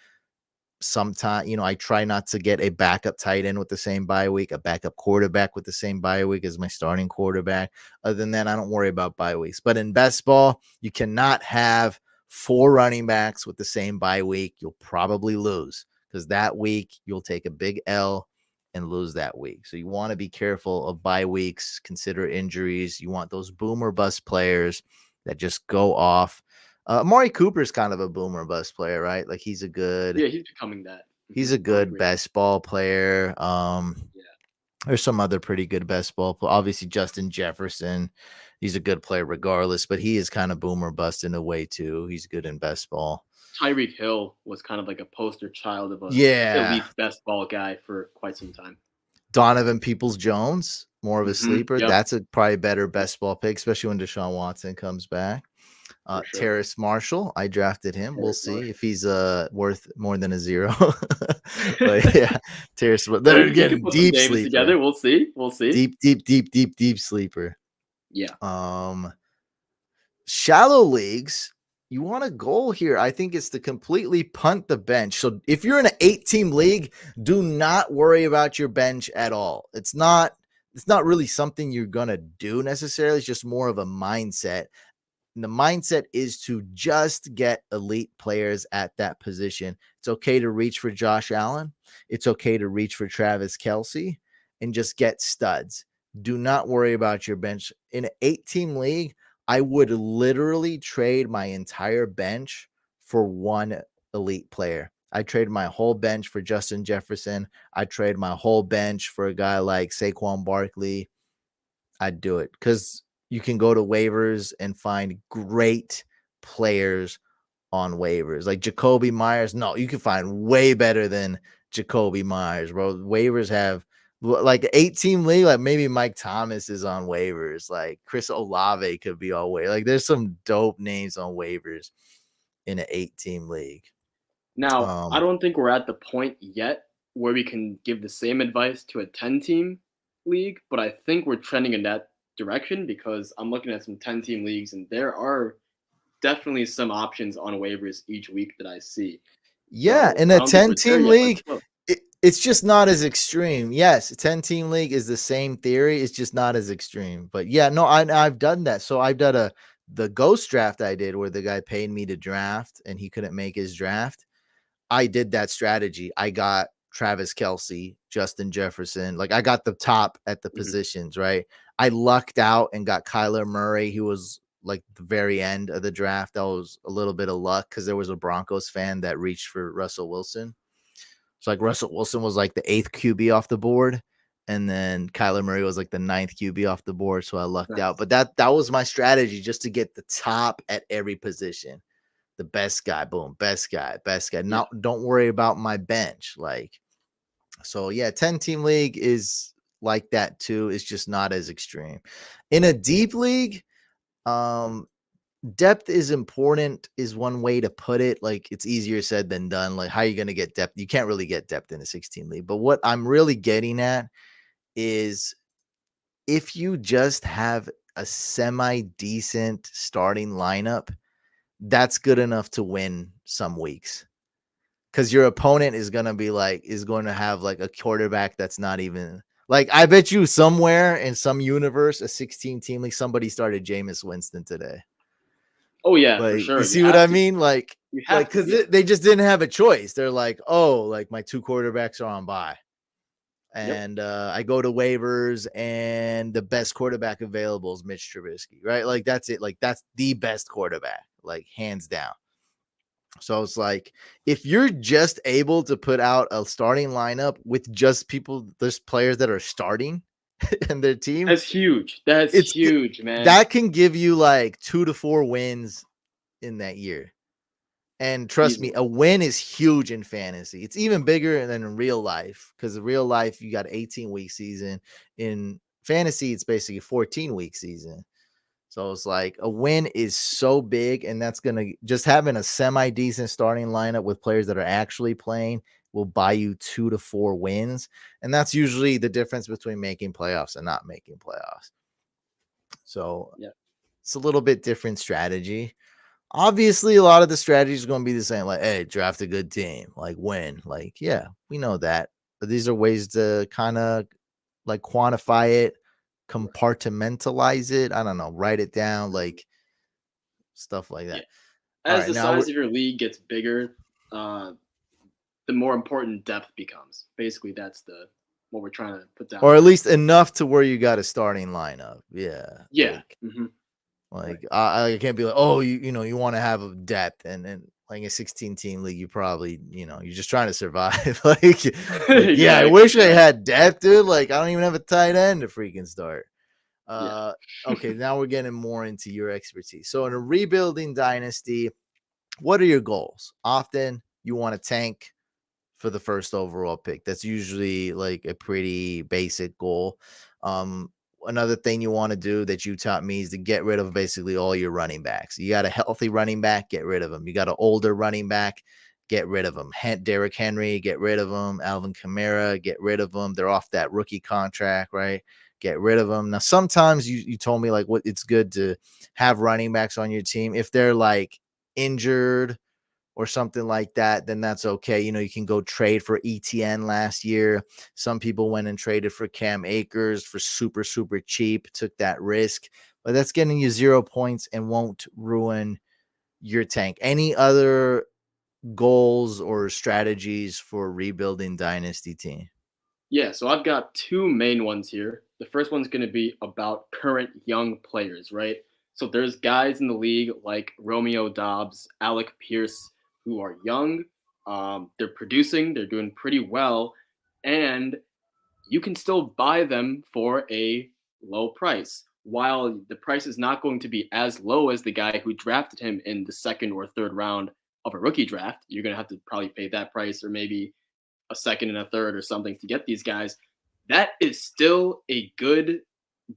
Sometimes, I try not to get a backup tight end with the same bye week, a backup quarterback with the same bye week as my starting quarterback. Other than that, I don't worry about bye weeks. But in best ball, you cannot have 4 running backs with the same bye week. You'll probably lose because that week you'll take a big L and lose that week. So you want to be careful of bye weeks, consider injuries. You want those boomer bust players that just go off. Amari Cooper is kind of a boomer bust player, right? Like he's a good Yeah, he's becoming that. He's a I would good agree. best ball player. Yeah. There's some other pretty good best ball. Obviously, Justin Jefferson, he's a good player regardless, but he is kind of boomer bust in a way too. He's good in best ball. Tyreek Hill was kind of like a poster child of a Yeah, elite best ball guy for quite some time. Donovan Peoples Jones, more of a sleeper. Yep. That's a probably better Yep. best ball pick, especially when Deshaun Watson comes back. For sure. Terrace Marshall, I drafted him. We'll Terrace see if Marshall. he's worth more than a 0. But yeah, Terrace. Then He could again, put some deep Davis sleeper, together. We'll see. We'll see. deep sleeper. Yeah. Shallow leagues, you want a goal here. I think it's to completely punt the bench. So if you're in an 8-team league, do not worry about your bench at all. It's not really something you're going to do necessarily. It's just more of a mindset. And the mindset is to just get elite players at that position. It's okay to reach for Josh Allen. It's okay to reach for Travis Kelce and just get studs. Do not worry about your bench. In an 8-team league, I would literally trade my entire bench for one elite player. I trade my whole bench for Justin Jefferson. I trade my whole bench for a guy like Saquon Barkley. I'd do it because you can go to waivers and find great players on waivers. Like Jacoby Myers. No, you can find way better than Jacoby Myers, bro. Waivers have like 8-team league, like maybe Mike Thomas is on waivers. Like Chris Olave could be on waivers. Like there's some dope names on waivers in an 8-team league. Now, I don't think we're at the point yet where we can give the same advice to a 10-team league, but I think we're trending in that direction because I'm looking at some 10-team leagues and there are definitely some options on waivers each week that I see. Yeah, So in I a don't think we're there 10-team yet, but it's league, close. it's just not as extreme. Yes, a 10-team league is the same theory. It's just not as extreme. But yeah, no, I've done that. So I've done the ghost draft I did where the guy paid me to draft and he couldn't make his draft. I did that strategy. I got Travis Kelce, Justin Jefferson. Like I got the top at the Mhm. positions, right? I lucked out and got Kyler Murray, who was like the very end of the draft. That was a little bit of luck because there was a Broncos fan that reached for Russell Wilson. So like Russell Wilson was like the 8th QB off the board. And then Kyler Murray was like the 9th QB off the board. So I lucked out. Nice. But that was my strategy, just to get the top at every position. The best guy, boom, best guy. Yeah. Not don't worry about my bench. Like, so yeah, 10-team league is like that too. It's just not as extreme. In a deep league, depth is important is one way to put it. Like it's easier said than done. Like how are you going to get depth? You can't really get depth in a 16 league. But what I'm really getting at is if you just have a semi decent starting lineup, that's good enough to win some weeks. Because your opponent is going to have like a quarterback that's not even like, I bet you somewhere in some universe, a 16-team league, somebody started Jameis Winston today. Oh yeah, for Like, you sure. You see what have I to. mean? Like, You have to. because Yeah. they just didn't have a choice. They're like, oh, like my 2 quarterbacks are on bye. Yep. And I go to waivers and the best quarterback available is Mitch Trubisky, right? Like, that's it. Like, that's the best quarterback, like, hands down. So it's like if you're just able to put out a starting lineup with just people, there's players that are starting in their team, That's huge. That's it's huge, man. that can give you like 2 to 4 wins in that year. And trust me, Easily. a win is huge in fantasy. It's even bigger than in real life because in real life you got 18-week season. In fantasy, it's basically a 14-week season. So it's like a win is so big, and that's gonna just having a semi decent starting lineup with players that are actually playing will buy you 2 to 4 wins, and that's usually the difference between making playoffs and not making playoffs. So Yeah. it's a little bit different strategy. Obviously, a lot of the strategies are going to be the same. Like, hey, draft a good team, like win. Like, yeah, we know that. But these are ways to kind of like quantify it, Right. compartmentalize it. I don't know, write it down, like stuff like Yeah. that. All As right, the now we're size of your league gets bigger, uh, the more important depth becomes. Basically, that's the what we're trying to put down or at here. least enough to where you got a starting lineup. Yeah, Yeah. Hmm. Right. I can't be like, oh, you want to have a depth and like a 16 team league, you probably you're just trying to survive. like yeah, I Exactly. wish I Right. had depth, dude. Like I don't even have a tight end to freaking start. Yeah. Uh, okay, now we're getting more into your expertise. So in a rebuilding dynasty, what are your goals? Often you want to tank for the first overall pick. That's usually like a pretty basic goal. Um, Another thing you want to do that you taught me is to get rid of basically all your running backs. You got a healthy running back, get rid of him. You got an older running back, get rid of him. Derrick Henry, get rid of him. Alvin Kamara, get rid of them. They're off that rookie contract, right? Get rid of them. Now, sometimes you told me like what it's good to have running backs on your team if they're like injured or something like that, then that's okay. You can go trade for ETN last year. Some people went and traded for Cam Akers for super, super cheap, took that risk, but that's getting you 0 points and won't ruin your tank. Any other goals or strategies for rebuilding dynasty team? Yeah, so I've got two main ones here. The first one's going to be about current young players, right? So there's guys in the league like Romeo Dobbs, Alec Pierce, who are young. They're producing, they're doing pretty well, and you can still buy them for a low price. While the price is not going to be as low as the guy who drafted him in the second or third round of a rookie draft, you're going to have to probably pay that price or maybe a second and a third or something to get these guys. That is still a good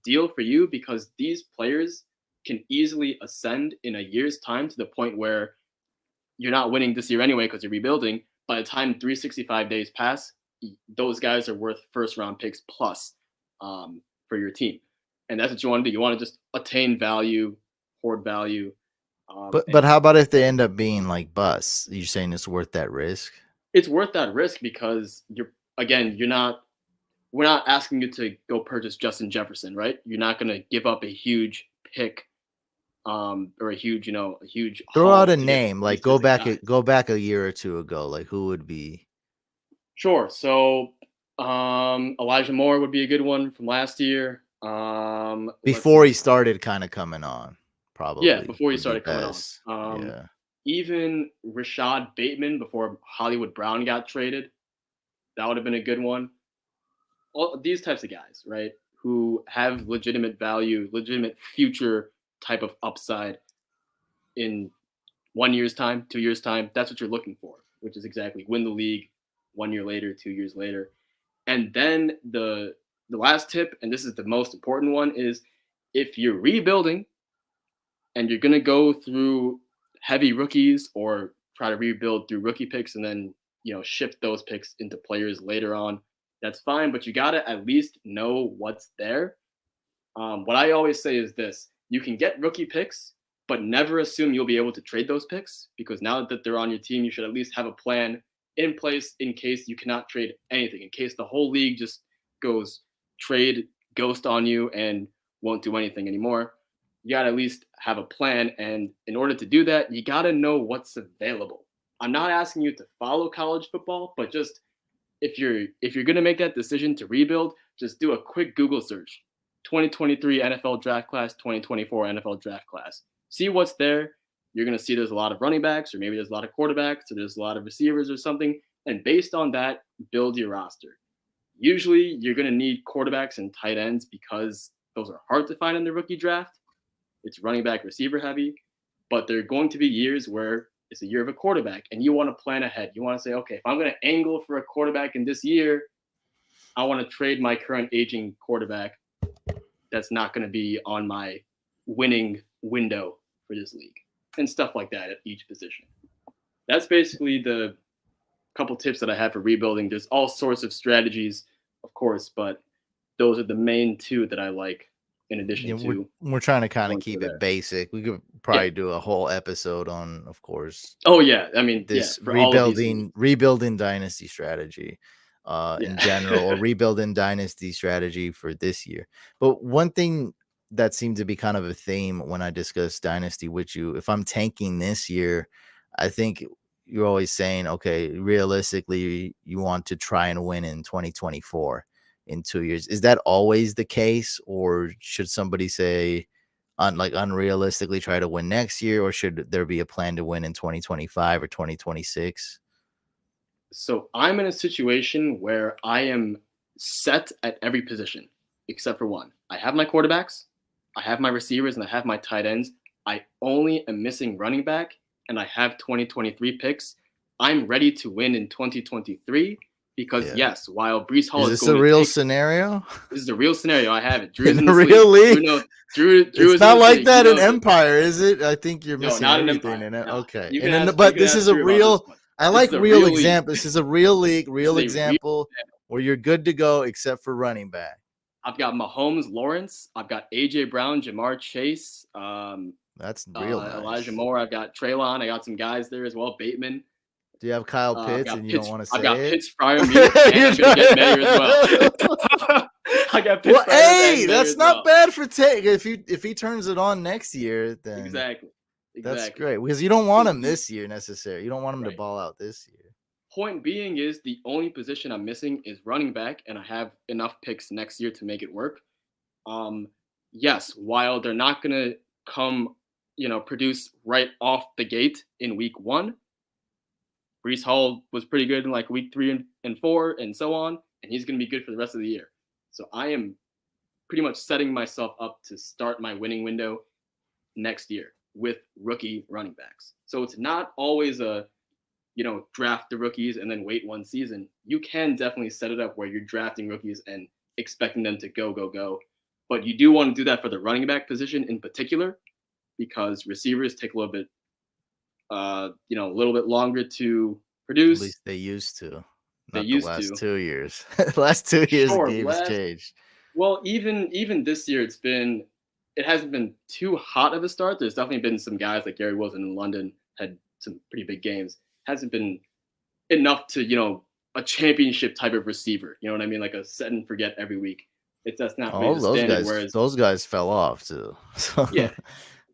deal for you because these players can easily ascend in a year's time to the point where you're not winning this year anyway because you're rebuilding. By the time 365 days pass, those guys are worth first round picks plus for your team. And that's what you want to do. You want to just attain value, hoard value. But how about if they end up being like busts? You're saying it's worth that risk? It's worth that risk because you're not we're not asking you to go purchase Justin Jefferson, right? You're not going to give up a huge pick or a huge Throw out haul a to get name, these like types of guys. go back a year or two ago. Like who would be Sure. So Elijah Moore would be a good one from last year. Let's before see. he started kind of coming on, Yeah, probably before he would be started coming on. best. Yeah. Even Rashad Bateman before Hollywood Brown got traded, that would have been a good one. All these types of guys, right, who have legitimate value, legitimate future type of upside in 1 year's time, 2 years' time. That's what you're looking for, which is exactly win the league 1 year later, 2 years later. And then the last tip, and this is the most important one, is if you're rebuilding and you're gonna go through heavy rookies or try to rebuild through rookie picks and then shift those picks into players later on, that's fine. But you gotta at least know what's there. What I always say is this: you can get rookie picks, but never assume you'll be able to trade those picks because now that they're on your team, you should at least have a plan in place in case you cannot trade anything, in case the whole league just goes trade ghost on you and won't do anything anymore. You got to at least have a plan. And in order to do that, you got to know what's available. I'm not asking you to follow college football, but just if you're going to make that decision to rebuild, just do a quick Google search. 2023 NFL draft class, 2024 NFL draft class. See what's there. you're going to see there's a lot of running backs, or maybe there's a lot of quarterbacks, or there's a lot of receivers or something. And based on that, build your roster. Usually, you're going to need quarterbacks and tight ends because those are hard to find in the rookie draft. It's running back, receiver heavy. But there are going to be years where it's a year of a quarterback, and you want to plan ahead. You want to say, okay, if I'm going to angle for a quarterback in this year, I want to trade my current aging quarterback that's not going to be on my winning window for this league, and stuff like that at each position. That's basically the couple tips that I have for rebuilding. There's all sorts of strategies, of course, but those are the main two that I like in addition to we're trying to kind of going keep there. it basic. We could Yeah. probably do a whole episode on, of course, Oh yeah. I mean, yeah, this for all of these. rebuilding dynasty strategy in Yeah. general, or rebuilding dynasty strategy for this year. But one thing that seemed to be kind of a theme when I discuss dynasty with you, if I'm tanking this year, I think you're always saying, okay, realistically, you want to try and win in 2024 in 2 years. Is that always the case, or should somebody say unrealistically try to win next year, or should there be a plan to win in 2025 or 2026? So I'm in a situation where I am set at every position except for one. I have my quarterbacks, I have my receivers, and I have my tight ends. I only am missing running back, and I have 2023 picks. I'm ready to win in 2023 because, Yeah. yes, while Brees Hall Is is this going a to real take, scenario? this is a real scenario. I have it. Drew's In in the this league. real league? Drew It's is in not this like league. that He in knows it. Empire, is it? I think you're No, missing not an everything Empire. in it. Nah. Okay. You And can then, ask. You but can this is ask a Drew about this real, one. I This like is a real real league. example. This is a real league, This real is a real example where you're good to go except for running back. I've got Mahomes, Lawrence. I've got AJ Brown, Jamar Chase, That's real nice. Elijah Moore. I've got Traylon. I got some guys there as well. Bateman. Do you have Kyle I've Pitts got and you Pitts. don't want to I've say got it? Pitts, Fryer, me, and I'm gonna get Mayer as well. I got Pitts, Well, Fryer, hey, and Mayer that's as not well. bad for take. If he turns it on next year, then Exactly. that's great, because you don't want him this year necessarily. You don't want him to Right. ball out this year. Point being is the only position I'm missing is running back, and I have enough picks next year to make it work. Yes, while they're not gonna come, produce right off the gate in week one, Brees Hall was pretty good in like week 3 and 4 and so on, and he's gonna be good for the rest of the year. So I am pretty much setting myself up to start my winning window next year with rookie running backs. So it's not always a draft the rookies and then wait one season. You can definitely set it up where you're drafting rookies and expecting them to go. But you do want to do that for the running back position in particular, because receivers take a little bit, a little bit longer to At produce. least they used to. They Not the used last to. 2 years. The last 2 years, the Sure, game has changed. Well, even this year, it hasn't been too hot of a start. There's definitely been some guys like Gary Wilson in London had some pretty big games. Hasn't been enough to a championship type of receiver. You know what I mean? Like a set and forget every week. That's not really All the those standard. guys, Whereas those guys fell off too. So, yeah,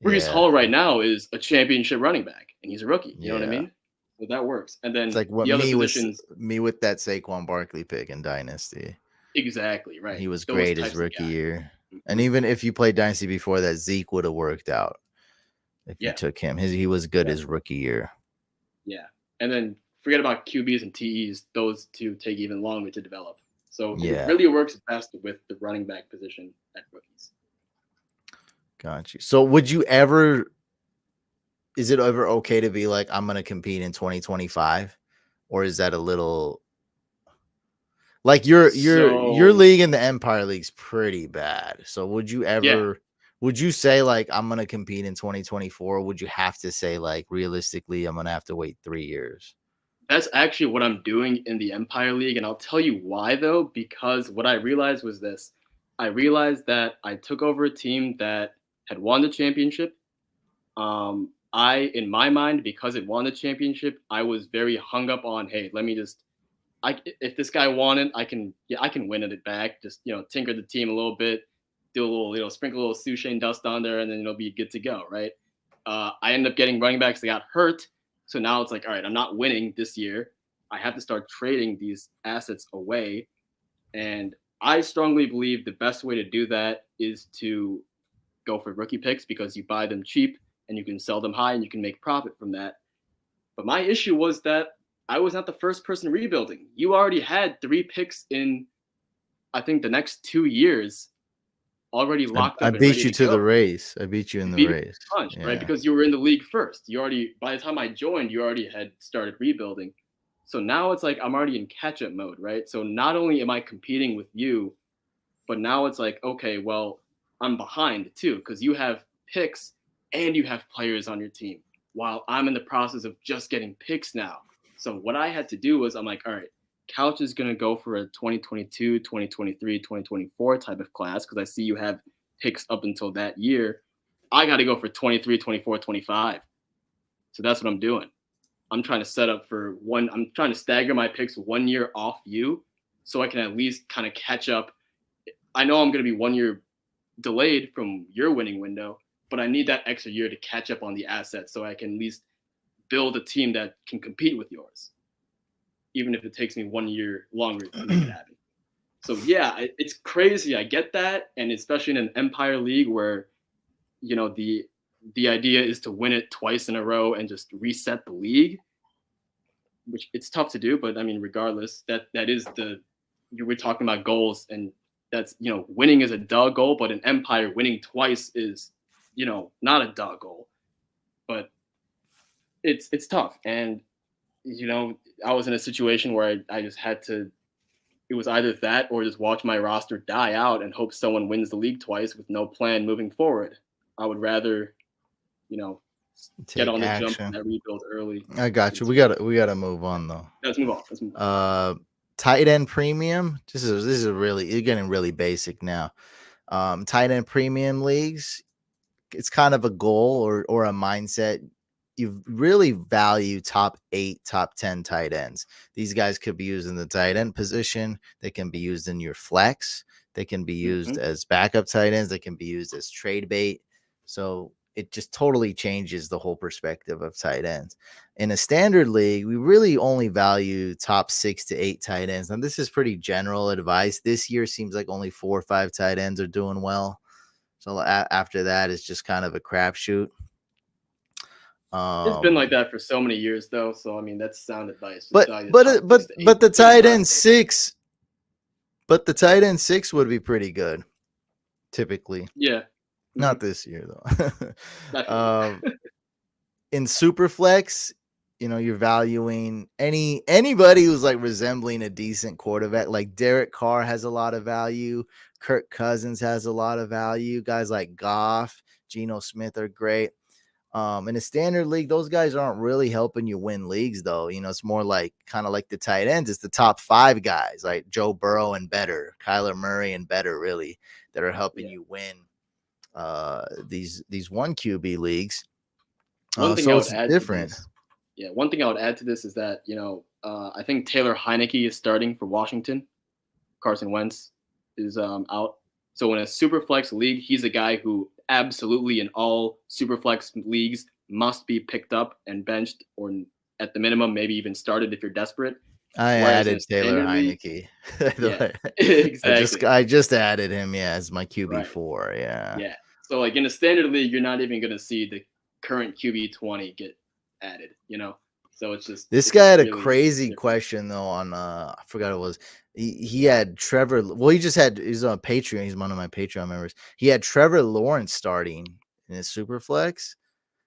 Brees yeah, Hall right now is a championship running back, and he's a rookie. You know what I yeah. mean? So that works. And It's then like what the other me positions, with that Saquon Barkley pick in Dynasty. exactly right. He was Those great his types of rookie guys. year. Mhm. And even if you played Dynasty before that, Zeke would have worked out if you Yeah. took him. He was good Yeah. his rookie year. Yeah, and then forget about QBs and TEs; those two take even longer to develop. So Yeah. it really works best with the running back position at rookies. Got you. So would you ever, is it ever okay to be like, I'm going to compete in 2025? Or is that a little like your league in the Empire League's pretty bad. So would you ever, would you say like, I'm going to compete in 2024? Or would you have to say like, realistically, I'm going to have to wait 3 years? That's actually what I'm doing in the Empire League, and I'll tell you why though. Because what I realized was this: I realized that I took over a team that had won the championship. In my mind, because it won the championship, I was very hung up on, hey, let me just, if this guy won it, I can win it back. Just tinker the team a little bit, do a little, sprinkle a little Sushane dust on there, and then it'll be good to go, right? I ended up getting running backs that got hurt. So now it's like, all right, I'm not winning this year. I have to start trading these assets away. And I strongly believe the best way to do that is to go for rookie picks, because you buy them cheap and you can sell them high and you can make profit from that. But my issue was that I was not the first person rebuilding. You already had 3 picks in, I think, the next 2 years already locked I up and beat ready you to to the go. race. I beat you in You the beat me race. to the punch, right? Yeah. Because you were in the league first. You already, by the time I joined, you already had started rebuilding. So now it's like I'm already in catch up mode, right? So not only am I competing with you, but now it's like, okay, well, I'm behind too, because you have picks and you have players on your team while I'm in the process of just getting picks now. So what I had to do was I'm like, all right, Couch is going to go for a 2022, 2023, 2024 type of class because I see you have picks up until that year. I got to go for 23, 24, 25. So that's what I'm doing. I'm trying to set up for one. I'm trying to stagger my picks 1 year off you so I can at least kind of catch up. I know I'm going to be 1 year delayed from your winning window, but I need that extra year to catch up on the assets so I can at least build a team that can compete with yours, even if it takes me 1 year longer to make it happen. So yeah, it's crazy. I get that, and especially in an Empire League where the idea is to win it twice in a row and just reset the league, which it's tough to do. But I mean, regardless, that is you were talking about goals, and that's winning is a duh goal, but an Empire winning twice is not a duh goal. But it's tough, and I was in a situation where I just had to. It was either that or just watch my roster die out and hope someone wins the league twice with no plan moving forward. I would rather, get Take on the jump action. and that rebuild early. I got you. We gotta move on though. Let's move on. Tight end premium. This is really, you're getting really basic now. Tight end premium leagues. It's kind of a goal or a mindset. You really value top 8, top 10 tight ends. These guys could be used in the tight end position. They can be used in your flex. They can be used as backup tight ends. They can be used as trade bait. So it just totally changes the whole perspective of tight ends. In a standard league, we really only value top 6 to 8 tight ends. Now, this is pretty general advice. This year seems like only 4 or 5 tight ends are doing well. So after that, it's just kind of a crapshoot. It's been like that for so many years, though. So I mean, that's sound advice. But the tight end 6, but the tight end 6 would be pretty good, typically. Yeah. Not this year though. In Superflex, you're valuing anybody who's like resembling a decent quarterback. Like Derek Carr has a lot of value. Kirk Cousins has a lot of value. Guys like Goff, Geno Smith are great. In a standard league, those guys aren't really helping you win leagues, though. It's more like kind of like the tight ends. It's the top 5 guys, like Joe Burrow and better, Kyler Murray and better, really, that are helping you win these 1 QB leagues. One thing so I would it's add different. To this, one thing I would add to this is that I think Taylor Heineke is starting for Washington. Carson Wentz is out. So in a Superflex league, he's a guy who absolutely in all Superflex leagues must be picked up and benched, or at the minimum, maybe even started if you're desperate. I added Taylor Heineke. Yeah, exactly. I just added him, as my QB4. Right. Yeah. Yeah. So like in a standard league, you're not even going to see the current QB20 get added, So it's just this guy had a crazy question though on I forgot it was. He had Trevor. Well, he's on Patreon. He's one of my Patreon members. He had Trevor Lawrence starting in his Superflex.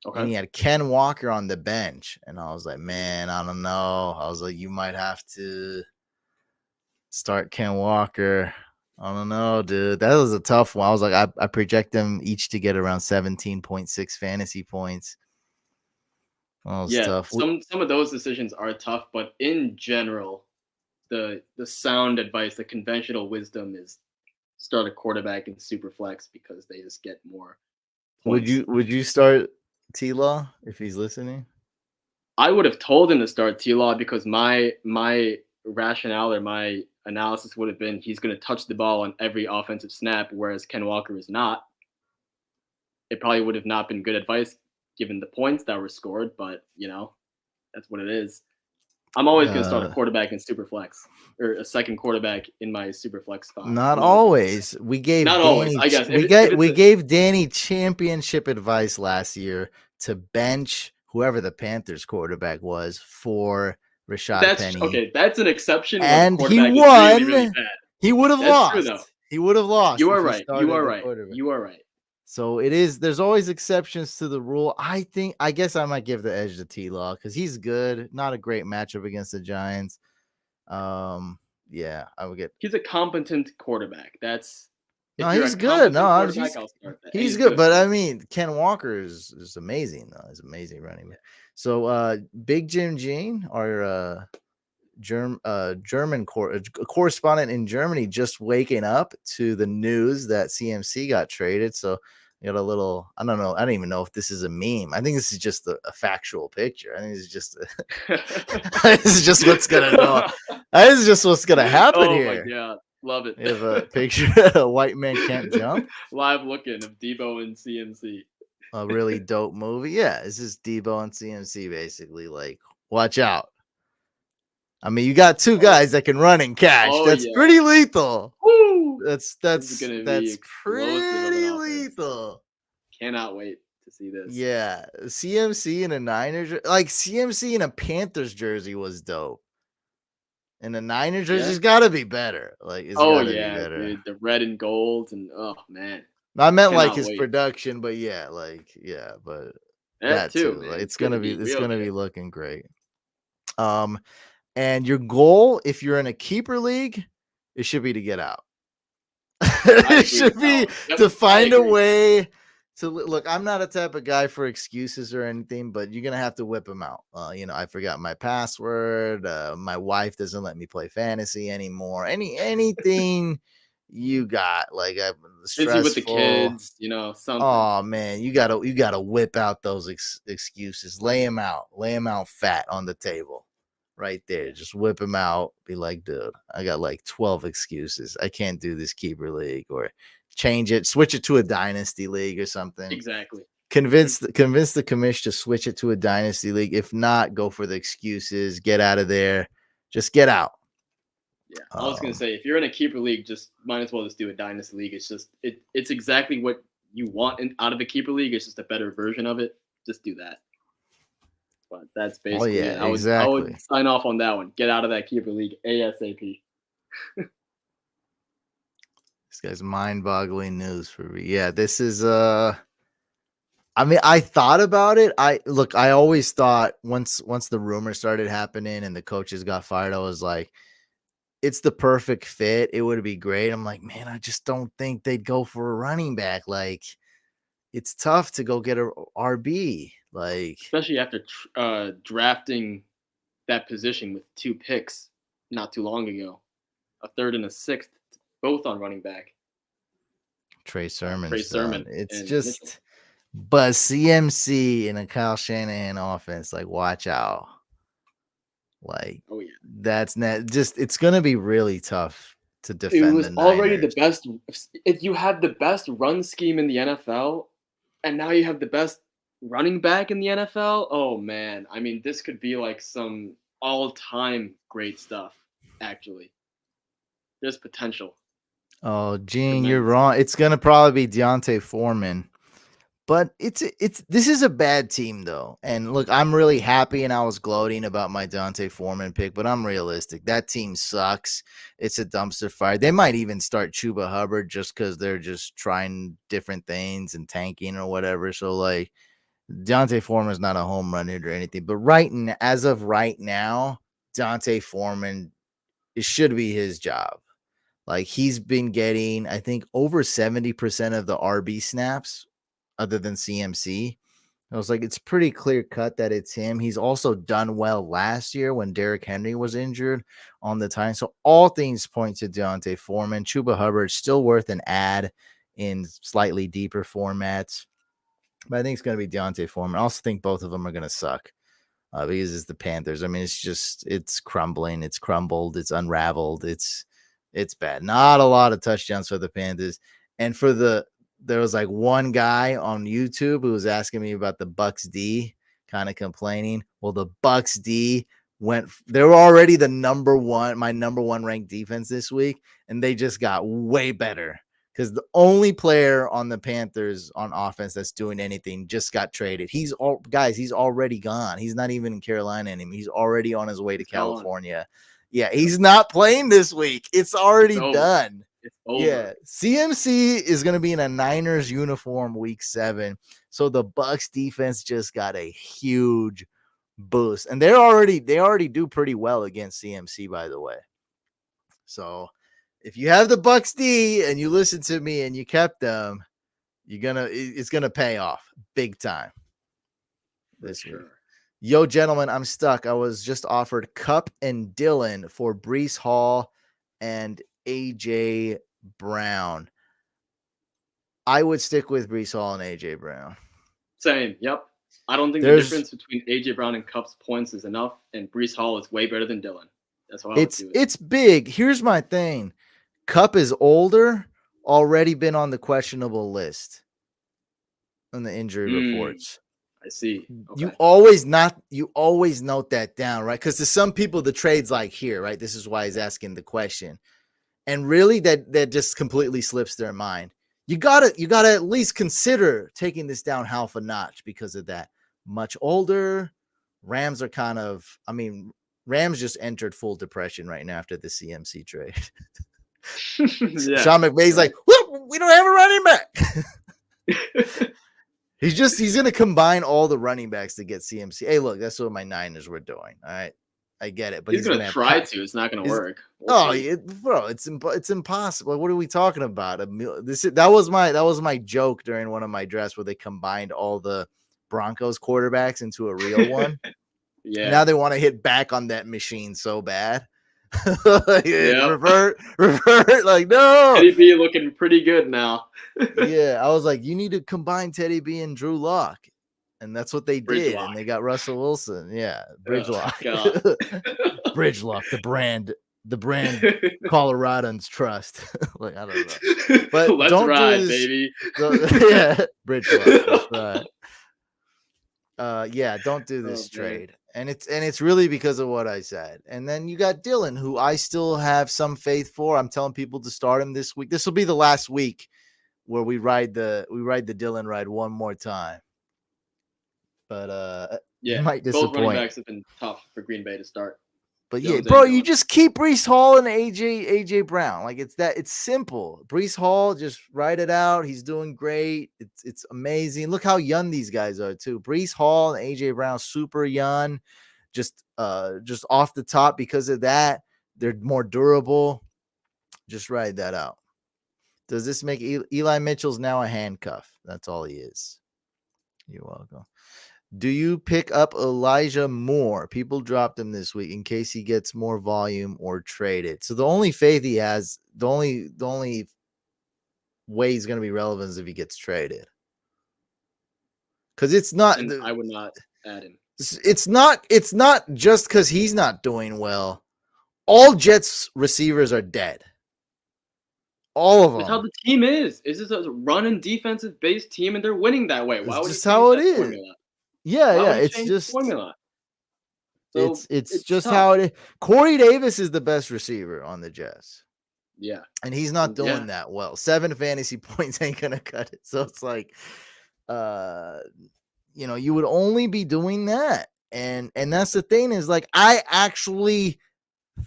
Okay. And he had Ken Walker on the bench. And I was like, man, I don't know. I was like, you might have to start Ken Walker. I don't know, dude. That was a tough one. I was like, I project them each to get around 17.6 fantasy points. Tough. Some of those decisions are tough, but in general, the sound advice, the conventional wisdom is start a quarterback in Superflex because they just get more points. Would you start T-Law if he's listening? I would have told him to start T-Law because my rationale or my analysis would have been he's going to touch the ball on every offensive snap, whereas Ken Walker is not. It probably would have not been good advice given the points that were scored, but that's what it is. I'm always going to start a quarterback in Superflex or a second quarterback in my Superflex spot. Not always. We gave not Danny, always. I guess we gave Danny championship advice last year to bench whoever the Panthers quarterback was for Rashad That's Penny, okay. That's an exception when the and he quarterback is really, really won. bad. He would have That's true though. lost. He would have lost You are if he right. You started are the right. quarterback. You are right. So it is. There's always exceptions to the rule. I guess I might give the edge to T-Law because he's good. Not a great matchup against the Giants. Yeah, I would get. He's a competent quarterback. That's No, if you're a he's good. competent No, quarterback, I'll start that. And he's he's good. good. But I mean, Ken Walker is amazing though. He's amazing running back. So Big Jim Jean, our German correspondent in Germany, just waking up to the news that CMC got traded. So you got a little, I don't know. I don't even know if this is a meme. I think this is just a factual picture. I think this is just this is just what's gonna go. This is just what's gonna happen Oh here. my god, love it. You have a picture a white man can't jump. Live looking of Debo and CMC. A really dope movie. Yeah, this is Debo and CMC basically. Like, watch out. I mean, you got two guys that can run and catch. Oh, That's yeah. pretty lethal. Woo! That's gonna be that's explosive of an pretty offense. lethal. Cannot wait to see this. Yeah, CMC in a Niners, like CMC in a Panthers jersey was dope. And the Niners jersey's got to be better. Like, it's Oh gotta be yeah, better. dude, the red and gold and oh man. I meant like Cannot his wait. production, but yeah, like but That too, man. Like, it's gonna gonna be real good. looking great. And your goal, if you're in a keeper league, it should be to get out. It should be to find a way to look. I'm not a type of guy for excuses or anything, but you're gonna have to whip them out. I forgot my password. My wife doesn't let me play fantasy anymore. Anything you got, like, I'm stressful with the kids, something. Oh man, you gotta whip out those excuses. Lay them out fat on the table. Right there, just whip them out. Be like, dude, I got like 12 excuses. I can't do this keeper league, or change it, switch it to a dynasty league or something. Exactly. Convince the commission to switch it to a dynasty league. If not, go for the excuses. Get out of there. Just get out. Yeah, I was gonna say, if you're in a keeper league, just might as well just do a dynasty league. It's just it's exactly what you want out of a keeper league. It's just a better version of it. Just do that. But that's basically it. I would sign off on that one. Get out of that keeper league ASAP. This guy's mind-boggling news for me. Yeah, this is I mean, I thought about it. I always thought once the rumors started happening and the coaches got fired, I was like, it's the perfect fit. It would be great. I'm like, man, I just don't think they'd go for a running back. Like, it's tough to go get a RB, like, especially after drafting that position with 2 picks not too long ago, a 3rd and a 6th, both on running back. Trey Sermon. It's just Mitchell. But CMC in a Kyle Shanahan offense, like, watch out. Like, oh yeah, that's not just. It's gonna be really tough to defend. It was already the best. If you had the best run scheme in the NFL, and now you have the best running back in the NFL, oh man, I mean, this could be like some all-time great stuff. Actually, there's potential. Oh, Gene, you're wrong. It's gonna probably be Deontay Foreman. But this is a bad team though. And look, I'm really happy and I was gloating about my Deontay Foreman pick, but I'm realistic. That team sucks. It's a dumpster fire. They might even start Chuba Hubbard just because they're just trying different things and tanking or whatever. So, like, Deontay Foreman is not a home run hit or anything. But as of right now, Deontay Foreman, it should be his job. Like, he's been getting, I think, over 70% of the RB snaps other than CMC. I was like, it's pretty clear cut that it's him. He's also done well last year when Derrick Henry was injured on the time. So all things point to Deontay Foreman. Chuba Hubbard still worth an ad in slightly deeper formats. But I think it's going to be Deontay Foreman. I also think both of them are going to suck because it's the Panthers. I mean, it's crumbling. It's crumbled. It's unraveled. It's bad. Not a lot of touchdowns for the Panthers. And there was like one guy on YouTube who was asking me about the Bucks D, kind of complaining. Well, the Bucks D they were already my number one ranked defense this week, and they just got way better because the only player on the Panthers on offense that's doing anything just got traded. He's already gone. He's not even in Carolina anymore. He's already on his way to He's gone. California. Yeah, he's not playing this week. It's already done. It's over. Yeah, CMC is going to be in a Niners uniform week 7. So the Bucs defense just got a huge boost, and they already do pretty well against CMC, by the way. So if you have the Bucs D and you listen to me and you kept them, it's gonna pay off big time this week. Yo, gentlemen, I'm stuck. I was just offered Kupp and Dillon for Breece Hall and AJ Brown. I would stick with Breece Hall and AJ Brown. Same. Yep. I don't think the difference between AJ Brown and Kupp's points is enough, and Breece Hall is way better than Dillon. That's how I would do it. It's big. Here's my thing. Kupp is older, already been on the questionable list on the injury reports. I see. Okay. You always note that down, right? Because to some people, the trade's like here, right? This is why he's asking the question. And really that just completely slips their mind. You gotta at least consider taking this down half a notch because of that. Much older. Rams are Rams just entered full depression right now after the CMC trade. Yeah. Sean McVay's like, well, we don't have a running back. He's going to combine all the running backs to get CMC. Hey, look, that's what my Niners were doing. All right. I get it. But he's going to try to. It's not going to work. It's impossible. What are we talking about? That was my joke during one of my drafts where they combined all the Broncos quarterbacks into a real one. Yeah. Now they want to hit back on that machine so bad. Revert. Like, no. Teddy B looking pretty good now. Yeah, I was like, you need to combine Teddy B and Drew Lock. And that's what they did. And they got Russell Wilson. Yeah, Bridgelock. Bridgelock, the brand Coloradans trust. Like, I don't know. But let's ride, baby. Yeah, Bridgelock. That's right. Yeah, don't do this trade. And it's really because of what I said. And then you got Dillon, who I still have some faith for. I'm telling people to start him this week. This will be the last week where we ride the Dillon ride one more time. But yeah, might disappoint. Both running backs have been tough for Green Bay to start. But yeah, bro, you just keep Breece Hall and AJ Brown. Like it's simple. Breece Hall, just write it out. He's doing great. It's amazing. Look how young these guys are too. Breece Hall and AJ Brown, super young. Just off the top because of that, they're more durable. Just write that out. Does this make Eli Mitchell's now a handcuff? That's all he is. You're welcome. Do you pick up Elijah Moore? People dropped him this week in case he gets more volume or traded. So the only faith he has, the only way he's going to be relevant is if he gets traded. Because it's not. I would not add him. It's not just because he's not doing well. All Jets receivers are dead. All of them. That's how the team is. It's just a run and defensive based team, and they're winning that way. Why would just how it is. Formula? Yeah. It's just formula. So it's just tough. How it is. Corey Davis is the best receiver on the Jets. Yeah. And he's not doing that well. 7 fantasy points ain't gonna cut it. So it's like you would only be doing that. And that's the thing is like I actually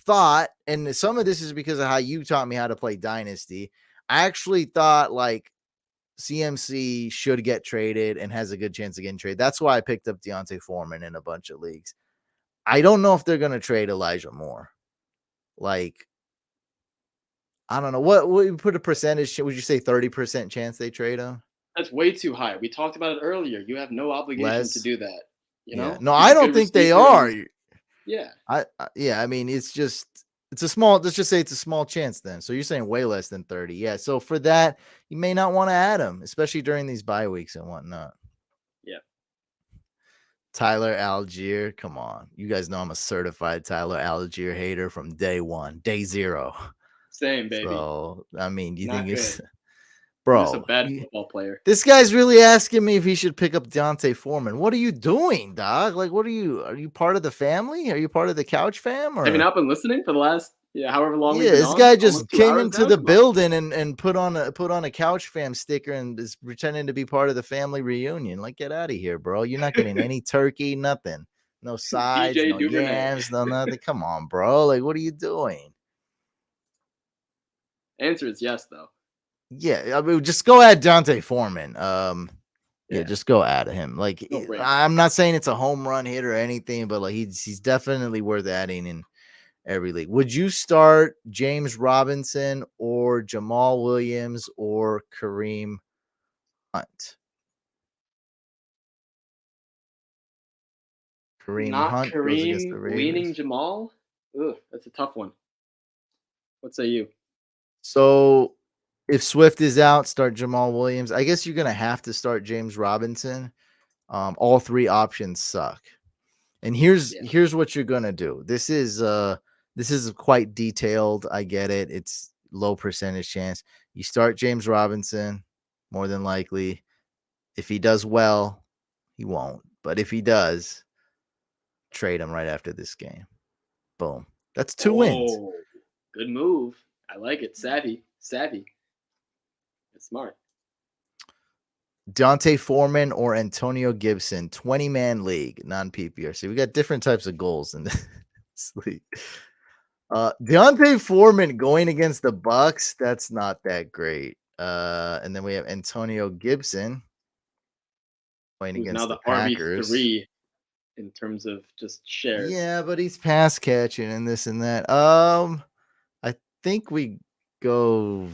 thought, and some of this is because of how you taught me how to play Dynasty. I actually thought like CMC should get traded and has a good chance of getting traded. That's why I picked up Deontay Foreman in a bunch of leagues. I don't know if they're going to trade Elijah Moore. Like, I don't know. What would you put a percentage? Would you say 30% chance they trade him? That's way too high. We talked about it earlier. You have no obligation to do that. You know? No, I don't think they are. Yeah. I mean, it's a small, let's just say it's a small chance then. So you're saying way less than 30. Yeah. So for that, you may not want to add him, especially during these bye weeks and whatnot. Yeah. Tyler Algier. Come on. You guys know I'm a certified Tyler Algier hater from day 1, day 0. Same, baby. So, I mean, do you think it's, bro, he's a bad football player. This guy's really asking me if he should pick up Deontay Foreman. What are you doing, dog? Like, are you part of the family? Are you part of the couch fam? Or? Have you not been listening for the last Yeah, however long we've Yeah, been this on, guy almost just 2 came hours into now. the Come on. building and put on a couch fam sticker and is pretending to be part of the family reunion. Like, get out of here, bro. You're not getting any turkey, nothing. No sides, DJ no Duvernay. yams, no nothing. Come on, bro. Like, what are you doing? Answer is yes, though. Yeah, I mean, just go at Dante Foreman. Yeah, Yeah, just go at him. Like, no brainer. I'm not saying it's a home run hit or anything, but like he's definitely worth adding in every league. Would you start James Robinson or Jamal Williams or Kareem Hunt? Kareem Not Hunt goes against the Kareem leaning Ravens. Jamal. Ugh, that's a tough one. What say you? So if Swift is out, start Jamal Williams. I guess you're gonna have to start James Robinson. All three options suck. And here's Yeah. here's what you're gonna do. This is quite detailed. I get it. It's low percentage chance. You start James Robinson, more than likely. If he does well, he won't. But if he does, trade him right after this game. Boom. That's 2 wins. Oh, good move. I like it. Savvy, savvy. It's smart. Dante Foreman or Antonio Gibson, 20-man league, non-PPR. So we got different types of goals in this league. Deontay Foreman going against the Bucks, that's not that great. And then we have Antonio Gibson going Who's now against the the Packers. RB3 in terms of just shares. Yeah, but he's pass catching and this and that. I think we go.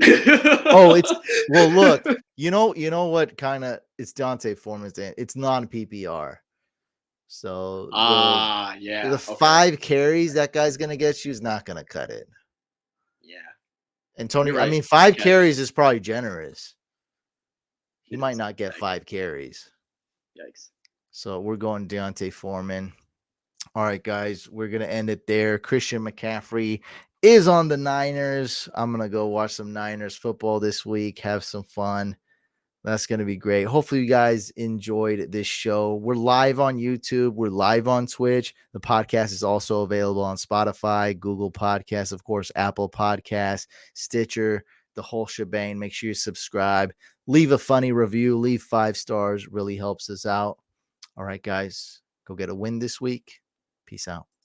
Oh, it's well. Look, you know what kind of it's Dante Foreman's. It's non PPR. So the Yeah. Okay. 5 carries that guy's gonna get you is not gonna cut it. Yeah. And You're Tony, I right. mean, 5 Catch. carries is probably generous. He It might is. not get Thanks. 5 carries. Yikes. So we're going Deontay Foreman. All right, guys, we're gonna end it there. Christian McCaffrey is on the Niners. I'm gonna go watch some Niners football this week, have some fun. That's going to be great. Hopefully, you guys enjoyed this show. We're live on YouTube. We're live on Twitch. The podcast is also available on Spotify, Google Podcasts, of course, Apple Podcasts, Stitcher, the whole shebang. Make sure you subscribe. Leave a funny review. Leave 5 stars. Really helps us out. All right, guys, go get a win this week. Peace out.